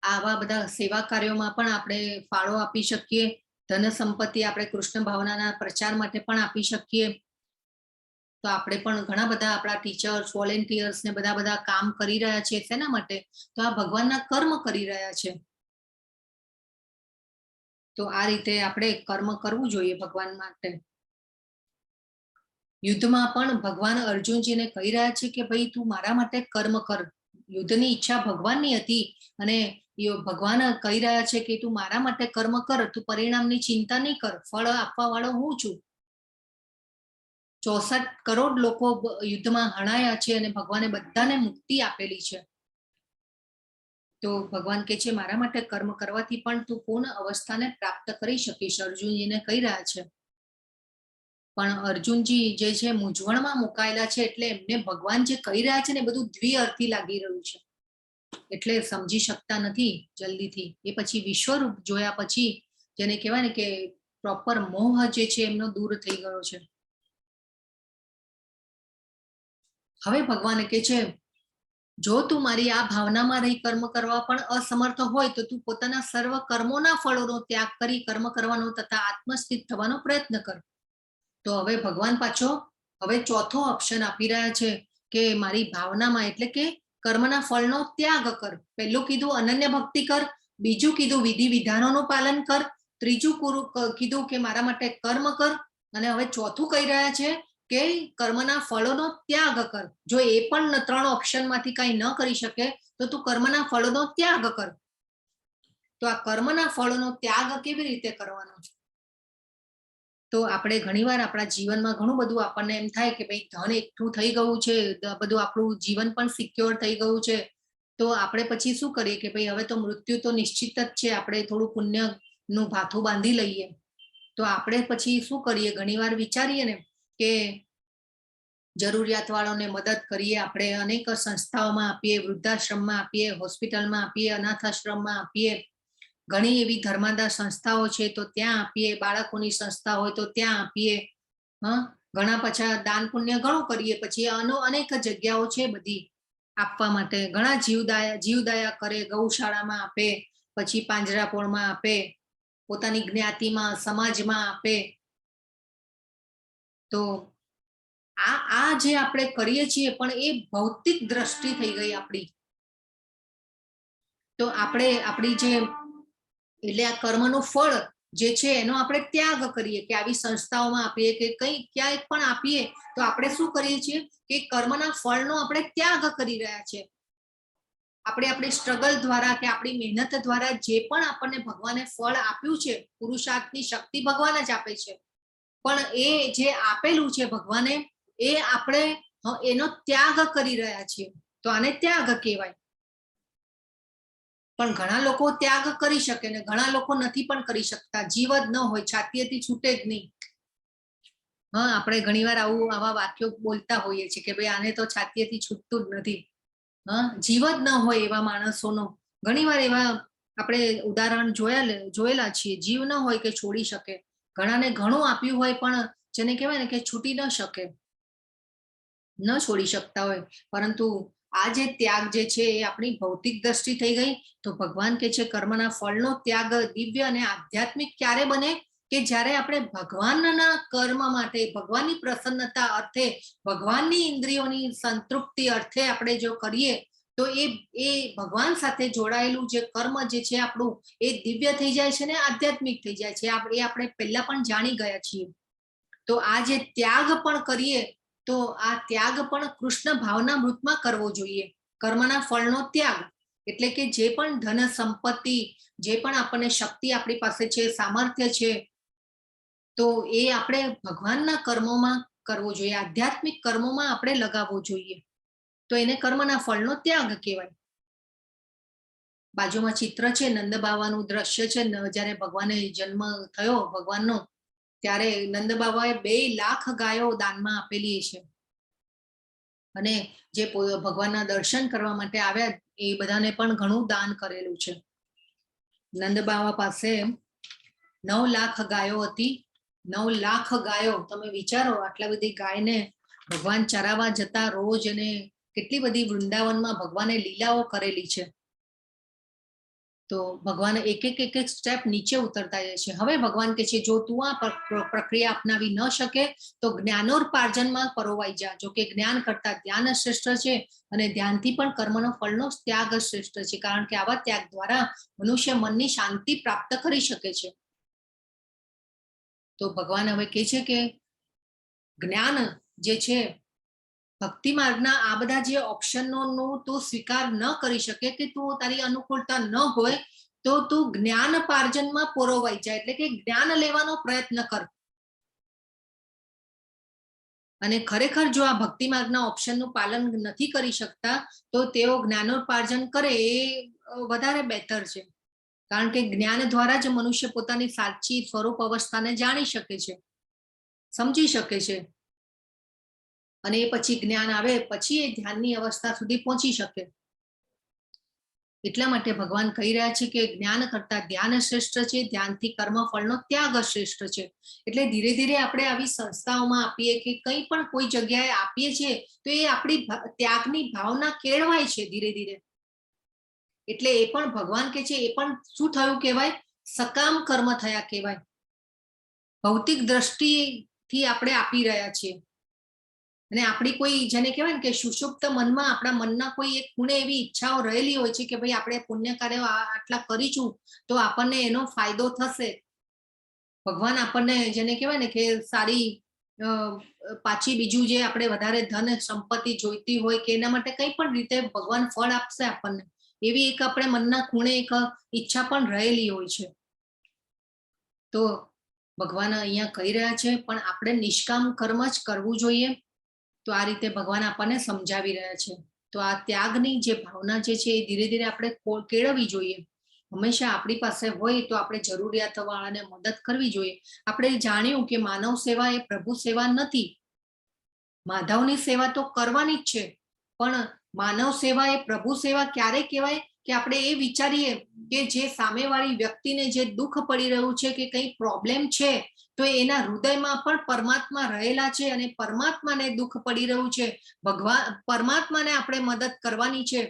આવા બધા સેવા કાર્યોમાં પણ આપણે ફાળો આપી શકીએ. ધન સંપત્તિ આપણે કૃષ્ણ ભાવનાના પ્રચાર માટે પણ આપી શકીએ. તો આપણે પણ ઘણા બધા આપણા ટીચર્સ, વોલેન્ટિયર્સ ને બધા કામ કરી રહ્યા છે. શેના માટે? તો આ ભગવાનના કર્મ કરી રહ્યા છે. તો આ રીતે આપણે કર્મ કરવું જોઈએ ભગવાન માટે. યુદ્ધમાં પણ ભગવાન અર્જુનજીને કહી રહ્યા છે કે ભાઈ તું મારા માટે કર્મ કર. યુદ્ધની ઈચ્છા ભગવાનની હતી અને ભગવાન કહી રહ્યા છે કે તું મારા માટે કર્મ કર, તું પરિણામની ચિંતા નહીં કર, ફળ આપવા વાળો હું છું. 64 કરોડ લોકો યુદ્ધમાં હણાયા છે અને ભગવાને બધાને મુક્તિ આપેલી છે. તો ભગવાન કે છે મારા માટે કર્મ કરવાથી પણ તું પૂર્ણ અવસ્થાને પ્રાપ્ત કરી શકીશ, અર્જુનજીને કહી રહ્યા છે. પણ અર્જુનજી જે છે મૂંઝવણમાં મુકાયેલા છે, એટલે એમને ભગવાન જે કહી રહ્યા છે ને બધું દ્વિઅર્થી લાગી રહ્યું છે, એટલે સમજી શકતા નથી જલ્દીથી. એ પછી વિશ્વરૂપ જોયા પછી, જેને કહેવાય ને કે પ્રોપર મોહ જે છે એમનો દૂર થઈ ગયો છે. હવે ભગવાન કહે છે જો તું મારી આ ભાવનામાં રહી કર્મ કરવા પણ અસમર્થ હોય તો તું પોતાના સર્વ કર્મોના ફળોનો ત્યાગ કરી કર્મ કરવાનો તથા આત્મસ્થિત થવાનો પ્રયત્ન કર. તો હવે ભગવાન પાછો હવે ચોથો ઓપ્શન આપી રહ્યા છે કે મારી ભાવનામાં એટલે કે કર્મના ફળનો ત્યાગ કર. પહેલું કીધું અનન્ય ભક્તિ કર, બીજું કીધું વિધિ વિધાનોનું પાલન કર, ત્રીજું કીધું કે મારા માટે કર્મ કર, અને હવે ચોથું કહી રહ્યા છે કે કર્મના ફળોનો ત્યાગ કર. જો એ પણ 3 ઓપ્શનમાંથી કંઈ ન કરી શકે તો તું કર્મના ફળોનો ત્યાગ કર. તો આ કર્મના ફળોનો ત્યાગ કેવી રીતે કરવાનો? તો આપણે ઘણીવાર આપણા જીવનમાં ઘણું બધું આપણને એમ થાય કે ભાઈ ધન એકઠું થઈ ગયું છે, બધું આપણું જીવન પણ સિક્યોર થઈ ગયું છે, તો આપણે પછી શું કરીએ કે ભાઈ હવે તો મૃત્યુ તો નિશ્ચિત જ છે, આપણે થોડું પુણ્યનું ભાથું બાંધી લઈએ. તો આપણે પછી શું કરીએ, ઘણીવાર વિચારીએ ને કે જરૂરિયાત વાળાને મદદ કરીએ, આપણે અનેક સંસ્થાઓમાં આપીએ, વૃદ્ધાશ્રમમાં આપીએ, હોસ્પિટલમાં આપીએ, અનાથ આશ્રમમાં આપીએ, ઘણી એવી ધર્માદાર સંસ્થાઓ છે તો ત્યાં આપીએ, બાળકોની સંસ્થા હોય તો ત્યાં આપીએ, ઘણા પાછા દાન પુણ્ય ઘણું કરીએ, પછી અનેક જગ્યાઓ છે બધી આપવા માટે. ઘણા જીવદયા કરે, ગૌશાળામાં આપે, પછી પાંજરાપોળમાં આપે, પોતાની જ્ઞાતિમાં સમાજમાં આપે. તો આ જે આપણે કરીએ છીએ પણ એ ભૌતિક દ્રષ્ટિ થઈ ગઈ આપણી. તો આપણે આપણી જે એટલે આ કર્મનું ફળ જે છે એનો આપણે ત્યાગ કરીએ કે આવી સંસ્થાઓમાં આપીએ કે ક્યાંય પણ આપીએ તો આપણે શું કરીએ છીએ કે કર્મના ફળનો આપણે ત્યાગ કરી રહ્યા છે. આપણે આપણી સ્ટ્રગલ દ્વારા કે આપણી મહેનત દ્વારા જે પણ આપણને ભગવાને ફળ આપ્યું છે, પુરુષાર્થની શક્તિ ભગવાન જ આપે છે, પણ એ જે આપેલું છે ભગવાને એ આપણે એનો ત્યાગ કરી રહ્યા છીએ. તો આને ત્યાગ કહેવાય. પણ ઘણા લોકો ત્યાગ કરી શકે ને ઘણા લોકો નથી પણ કરી શકતા. જીવ જ ન હોય, છાતીએથી છૂટે જ નહીં. આપણે ઘણીવાર આવા વાક્યો બોલતા હોઈએ છીએ કે ભાઈ આને તો છાતીએથી છૂટતું જ નથી. જીવ જ ન હોય એવા માણસોનો ઘણીવાર એવા આપણે ઉદાહરણ જોયેલા છીએ. જીવ ન હોય કે છોડી શકે. ઘણાને ઘણું આપ્યું હોય પણ જેને કહેવાય ને કે છૂટી ન શકે, ન છોડી શકતા હોય. પરંતુ આ જે ત્યાગ જે છે એ આપણી ભૌતિક દ્રષ્ટિ થઈ ગઈ. તો ભગવાન કે છે કર્મના ફળનો ત્યાગ દિવ્ય અને આધ્યાત્મિક ક્યારે બને કે જ્યારે આપણે ભગવાનના કર્મ માટે, ભગવાનની પ્રસન્નતા અર્થે, ભગવાનની ઇન્દ્રિયોની સંતૃપ્તિ અર્થે આપણે જો કરીએ તો એ ભગવાન સાથે જોડાયેલું જે કર્મ જે છે આપણું એ દિવ્ય થઈ જાય છે ને આધ્યાત્મિક થઈ જાય છે. એ આપણે પહેલા પણ જાણી ગયા છીએ. તો આ જે ત્યાગ પણ કરીએ તો આ ત્યાગ પણ કૃષ્ણ ભાવના મૃતમાં કરવો જોઈએ. કર્મના ફળનો ત્યાગ એટલે કે જે પણ ધન સંપત્તિ, જે પણ આપણને શક્તિ આપણી પાસે છે, સામર્થ્ય છે, તો એ આપણે ભગવાનના કર્મોમાં કરવો જોઈએ, આધ્યાત્મિક કર્મોમાં આપણે લગાવવો જોઈએ. તો એને કર્મના ફળનો ત્યાગ કહેવાય. બાજુમાં ચિત્ર છે, નંદ બાવાનું દ્રશ્ય છે. જ્યારે ભગવાને જન્મ થયો ભગવાનનો, ત્યારે નંદ બાબાએ 2 લાખ ગાયો દાનમાં આપેલી છે. અને જે ભગવાનના દર્શન કરવા માટે આવ્યા એ બધાને પણ ઘણું દાન કરેલું છે. નંદ બાબા પાસે 9 લાખ ગાયો હતી. 9 લાખ ગાયો, તમે વિચારો આટલા બધી ગાયને ભગવાન ચરાવવા જતા રોજ, અને કેટલી બધી વૃંદાવનમાં ભગવાને લીલાઓ કરેલી છે. તો ભગવાન એક એક સ્ટેપ નીચે ઉતરતા જાય છે. હવે ભગવાન કહે છે જો તું આ પ્રક્રિયા અપનાવી ન શકે તો જ્ઞાનોપાર્જનમાં પરોવાઈ જા. જો કે જ્ઞાન કરતા ધ્યાન શ્રેષ્ઠ છે અને ધ્યાનથી પણ કર્મનો ફળનો ત્યાગ શ્રેષ્ઠ છે, કારણ કે આવા ત્યાગ દ્વારા મનુષ્ય મનની શાંતિ પ્રાપ્ત કરી શકે છે. તો ભગવાન હવે કહે છે કે જ્ઞાન જે છે, ભક્તિ માર્ગના આ બધા જે ઓપ્શનનો તું સ્વીકાર ન કરી શકે કે તું તારી અનુકૂળતા ન હોય તો તું જ્ઞાન પાર્જનમાં પરોવાઈ જાય, એટલે કે જ્ઞાન લેવાનો પ્રયત્ન કર. અને ખરેખર જો આ ભક્તિ માર્ગના ઓપ્શનનું પાલન નથી કરી શકતા તો તેઓ જ્ઞાનોપાર્જન કરે એ વધારે બેટર છે, કારણ કે જ્ઞાન દ્વારા જ મનુષ્ય પોતાની સાચી સ્વરૂપ અવસ્થાને જાણી શકે છે, સમજી શકે છે. અને એ પછી જ્ઞાન આવે પછી એ ધ્યાનની અવસ્થા સુધી પહોંચી શકે. એટલા માટે ભગવાન કહી રહ્યા છે કે જ્ઞાન કરતા ધ્યાન શ્રેષ્ઠ છે, ધ્યાનથી કર્મ ફળનો ત્યાગ શ્રેષ્ઠ છે. એટલે ધીરે ધીરે આપણે આવી સંસ્થાઓમાં આપીએ કે કંઈ પણ કોઈ જગ્યાએ આપીએ છીએ તો એ આપણી ત્યાગની ભાવના કેળવાય છે ધીરે ધીરે. એટલે એ પણ ભગવાન કે છે, એ પણ શું થયું કહેવાય, સકામ કર્મ થયા કહેવાય. ભૌતિક દ્રષ્ટિથી આપણે આપી રહ્યા છીએ અને આપણી કોઈ જેને કહેવાય ને કે સુષુપ્ત મનમાં આપણા મનના કોઈ એક ખૂણે એવી ઈચ્છાઓ રહેલી હોય છે કે ભાઈ આપણે પુણ્ય કાર્યો આટલા કરીશું તો આપણને એનો ફાયદો થશે, ભગવાન આપણને જેને કહેવાય ને કે સારી પાછી બીજું જે આપણે વધારે ધન સંપત્તિ જોઈતી હોય કે એના માટે કંઈ પણ રીતે ભગવાન ફળ આપશે આપણને, એવી એક આપણે મનના ખૂણે એક ઈચ્છા પણ રહેલી હોય છે. તો ભગવાન અહીંયા કહી રહ્યા છે પણ આપણે નિષ્કામ કર્મ જ કરવું જોઈએ. તો આ રીતે ભગવાન આપણને સમજાવી રહ્યા છે. તો આ ત્યાગની જે ભાવના જે છે એ ધીરે ધીરે આપણે કેળવવી જોઈએ. હંમેશા આપણી પાસે હોય તો આપણે જરૂરિયાતવાળાને મદદ કરવી જોઈએ. આપણે જાણ્યું કે માનવ સેવા એ પ્રભુ સેવા નથી. માધવની સેવા તો કરવાની જ છે, પણ માનવ સેવા એ પ્રભુ સેવા ક્યારે કહેવાય કે આપણે એ વિચારીએ કે જે સામેવાળી વ્યક્તિને જે દુઃખ પડી રહ્યું છે કે કંઈ પ્રોબ્લેમ છે તો એના હૃદયમાં પણ પરમાત્મા રહેલા છે અને પરમાત્માને દુઃખ પડી રહ્યું છે, ભગવાન પરમાત્માને આપણે મદદ કરવાની છે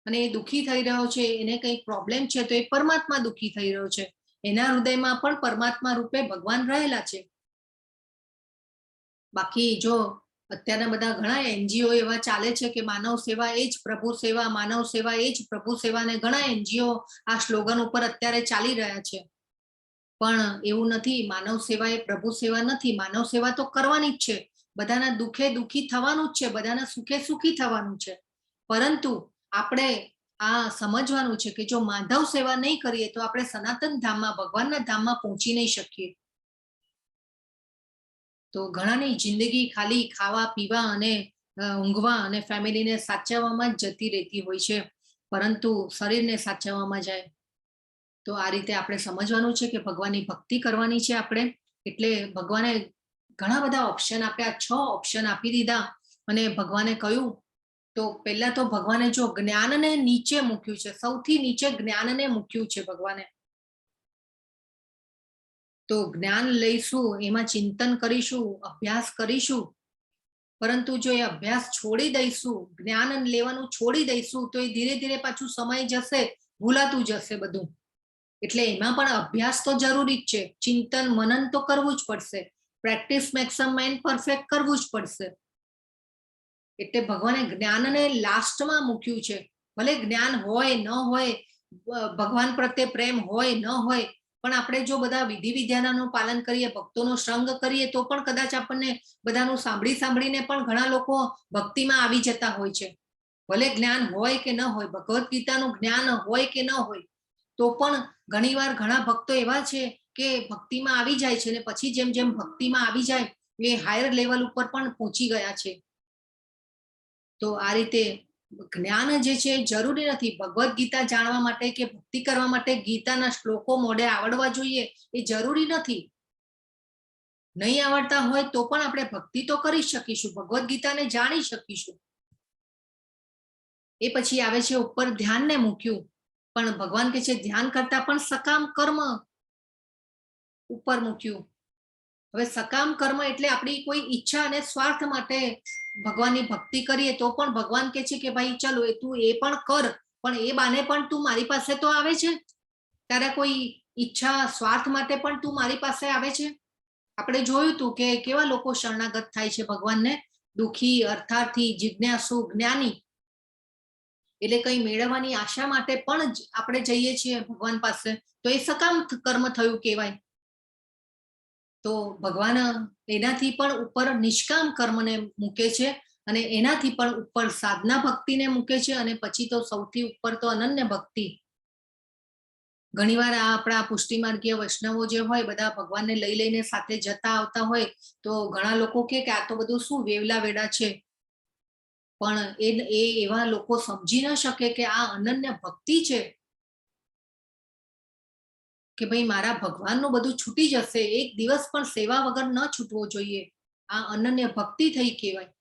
અને એ દુઃખી થઈ રહ્યો છે, એને કંઈ પ્રોબ્લેમ છે તો એ પરમાત્મા દુઃખી થઈ રહ્યો છે, એના હૃદયમાં પણ પરમાત્મા રૂપે ભગવાન રહેલા છે. બાકી જો અત્યારના બધા ઘણા એનજીઓ એવા ચાલે છે કે માનવ સેવા એ જ પ્રભુ સેવા, માનવ સેવા એ જ પ્રભુ સેવા, ને ઘણા એનજીઓ આ સ્લોગન ઉપર અત્યારે ચાલી રહ્યા છે. પણ એવું નથી, માનવ સેવા એ પ્રભુ સેવા નથી. માનવ સેવા તો કરવાની જ છે, બધાના દુઃખે દુઃખી થવાનું જ છે, બધાના સુખે સુખી થવાનું છે. પરંતુ આપણે આ સમજવાનું છે કે જો માધવ સેવા નહીં કરીએ તો આપણે સનાતન ધામમાં, ભગવાનના ધામમાં પહોંચી નહીં શકીએ. તો ઘણાની જિંદગી ખાલી ખાવા પીવા અને ઊંઘવા અને ફેમિલીને સાચવવામાં જ જતી રહેતી હોય છે, પરંતુ શરીરને સાચવવામાં જાય. તો આ રીતે આપણે સમજવાનું છે કે ભગવાનની ભક્તિ કરવાની છે આપણે. એટલે ભગવાને ઘણા બધા ઓપ્શન આપ્યા, 6 ઓપ્શન આપી દીધા અને ભગવાને કહ્યું તો પહેલા તો ભગવાને જો જ્ઞાનને નીચે મૂક્યું છે, સૌથી નીચે જ્ઞાનને મૂક્યું છે ભગવાને. તો જ્ઞાન લઈશું, એમાં ચિંતન કરીશું, અભ્યાસ કરીશું, પરંતુ જો એ અભ્યાસ છોડી દઈશું, જ્ઞાન લેવાનું છોડી દઈશું તો એ ધીરે ધીરે પાછું સમય જશે, ભૂલાતું જશે બધું. એટલે એમાં પણ અભ્યાસ તો જરૂરી જ છે, ચિંતન મનન તો કરવું જ પડશે, પ્રેક્ટિસ મેક્સ અ મેન પરફેક્ટ કરવું જ પડશે. એટલે ભગવાને જ્ઞાનને લાસ્ટમાં મૂક્યું છે. ભલે જ્ઞાન હોય ન હોય, ભગવાન પ્રત્યે પ્રેમ હોય ન હોય, પણ આપણે જો બધા વિધિ વિધાનનું પાલન કરીએ, ભક્તોનો સંગ કરીએ તો પણ કદાચ આપણને બધાનું સાંભળીને પણ ઘણા લોકો ભક્તિમાં આવી જતા હોય છે. ભલે જ્ઞાન હોય કે ન હોય, ભગવદ્ ગીતાનું જ્ઞાન હોય કે ન હોય, તો પણ ઘણીવાર ઘણા ભક્તો એવા છે કે ભક્તિમાં આવી જાય છે અને પછી જેમ જેમ ભક્તિમાં આવી જાય એ હાયર લેવલ ઉપર પણ પહોંચી ગયા છે. તો આ રીતે જ્ઞાન જે છે જરૂરી નથી. ભગવદ્ ગીતા જાણવા માટે કે ભક્તિ કરવા માટે ગીતાના શ્લોકો મોઢે આવડવા જોઈએ એ જરૂરી નથી. નહીં આવડતા હોય તો પણ આપણે ભક્તિ તો કરી શકીશું, ભગવદ્ ગીતાને જાણી શકીશું. એ પછી આવે છે ઉપર ધ્યાનને મૂક્યું, પણ ભગવાન કે છે ધ્યાન કરતા પણ સકામ કર્મ ઉપર મૂક્યું. હવે સકામ કર્મ એટલે આપણી કોઈ ઈચ્છા અને સ્વાર્થ માટે ભગવાનની ભક્તિ કરીએ તો પણ ભગવાન કે છે કે ભાઈ ચાલો તું એ પણ કર, પણ એ બાને પણ તું મારી પાસે તો આવે છે, તારા કોઈ ઈચ્છા સ્વાર્થ માટે પણ તું મારી પાસે આવે છે. આપણે જોયું તું કે કેવા લોકો શરણાગત થાય છે ભગવાનને, દુઃખી, અર્થાર્થી, જિજ્ઞાસુ, જ્ઞાની. એટલે કંઈ મેળવવાની આશા માટે પણ આપણે જઈએ છીએ ભગવાન પાસે, તો એ સકામ કર્મ થયું કહેવાય. તો ભગવાન એનાથી પણ ઉપર નિષ્કામ કર્મને મૂકે છે અને એનાથી પણ ઉપર સાધના ભક્તિને મૂકે છે અને પછી તો સૌથી ઉપર તો અનન્ય ભક્તિ. ઘણીવાર આપણા પુષ્ટિમાર્ગીય વૈષ્ણવો જે હોય બધા ભગવાનને લઈ લઈને સાથે જતા આવતા હોય તો ઘણા લોકો કે આ તો બધું શું વેવલા વેડા છે, પણ એ એવા લોકો સમજી ન શકે કે આ અનન્ય ભક્તિ છે કે ભાઈ મારા ભગવાનનું બધું છૂટી જશે, એક દિવસ પણ સેવા વગર ન છૂટવો જોઈએ. આ અનન્ય ભક્તિ થઈ કહેવાય.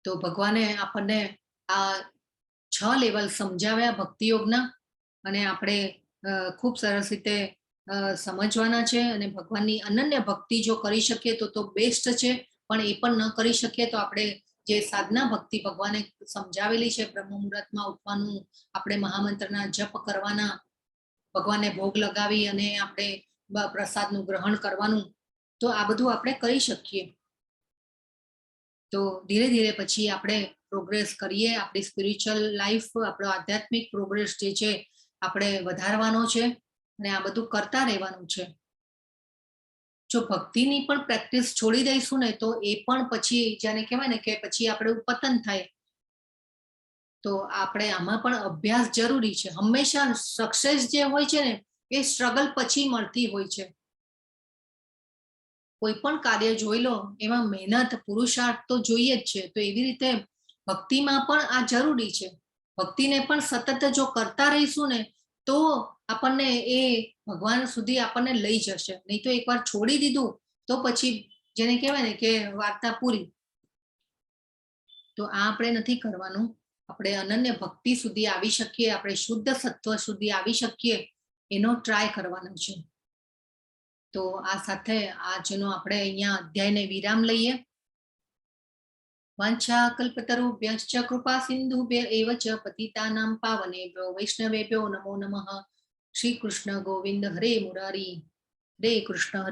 તો ભગવાને આપણને આ લેવલ સમજાવ્યા ભક્તિ યોગના, અને આપણે ખૂબ સરસ રીતે સમજવાના છે. અને ભગવાનની અનન્ય ભક્તિ જો કરી શકીએ તો બેસ્ટ છે, પણ એ પણ ન કરી શકીએ તો આપણે જે સાધના ભક્તિ ભગવાને સમજાવેલી છે, બ્રહ્મ મુહૂર્તમાં ઉઠવાનું, આપણે મહામંત્રના જપ કરવાના, ભગવાનને ભોગ લગાવી અને આપણે પ્રસાદનું ગ્રહણ કરવાનું, તો આ બધું આપણે કરી શકીએ. તો ધીરે ધીરે પછી આપણે પ્રોગ્રેસ કરીએ. આપણી સ્પિરિચ્યુઅલ લાઈફ, આપણો આધ્યાત્મિક પ્રોગ્રેસ જે છે આપણે વધારવાનો છે, અને આ બધું કરતા રહેવાનું છે. જો ભક્તિની પણ પ્રેક્ટિસ છોડી દઈશું ને તો એ પણ પછી જેને કહેવાય ને કે પછી આપણે પતન થાય. તો આપણે આમાં પણ અભ્યાસ જરૂરી છે. હંમેશા સક્સેસ જે હોય છે ને એ સ્ટ્રગલ પછી મળતી હોય છે. કોઈ પણ કાર્ય જોઈ લો, એમાં મહેનત, પુરુષાર્થ તો જોઈએ જ છે. તો એવી રીતે ભક્તિમાં પણ આ જરૂરી છે. ભક્તિને પણ સતત જો કરતા રહીશું ને તો આપણને એ ભગવાન સુધી આપણને લઈ જશે. નહીં તો એકવાર છોડી દીધું તો પછી જેને કહેવાય ને કે વાર્તા પૂરી. તો આ આપણે નથી કરવાનું. આપણે અનન્ય ભક્તિ સુધી આવી શકીએ, આપણે શુદ્ધ સત્વ સુધી આવી શકીએ, એનો ટ્રાય કરવાનો છે. તો આ સાથે આજનો આપણે અહીંયા અધ્યાયને વિરામ લઈએ. વાંછા કલ્પતરુભ્યશ્ચ કૃપા સિંધુભ્ય એવ ચ પતિતાનાં પાવનેભ્યો વૈષ્ણવેભ્યો નમો નમઃ. શ્રી કૃષ્ણ ગોવિંદ હરે મુરારી. હરે કૃષ્ણ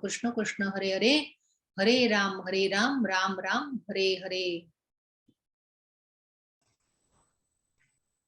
કૃષ્ણ કૃષ્ણ હરે હરે. હરે રામ રામ રામ હરે હરે.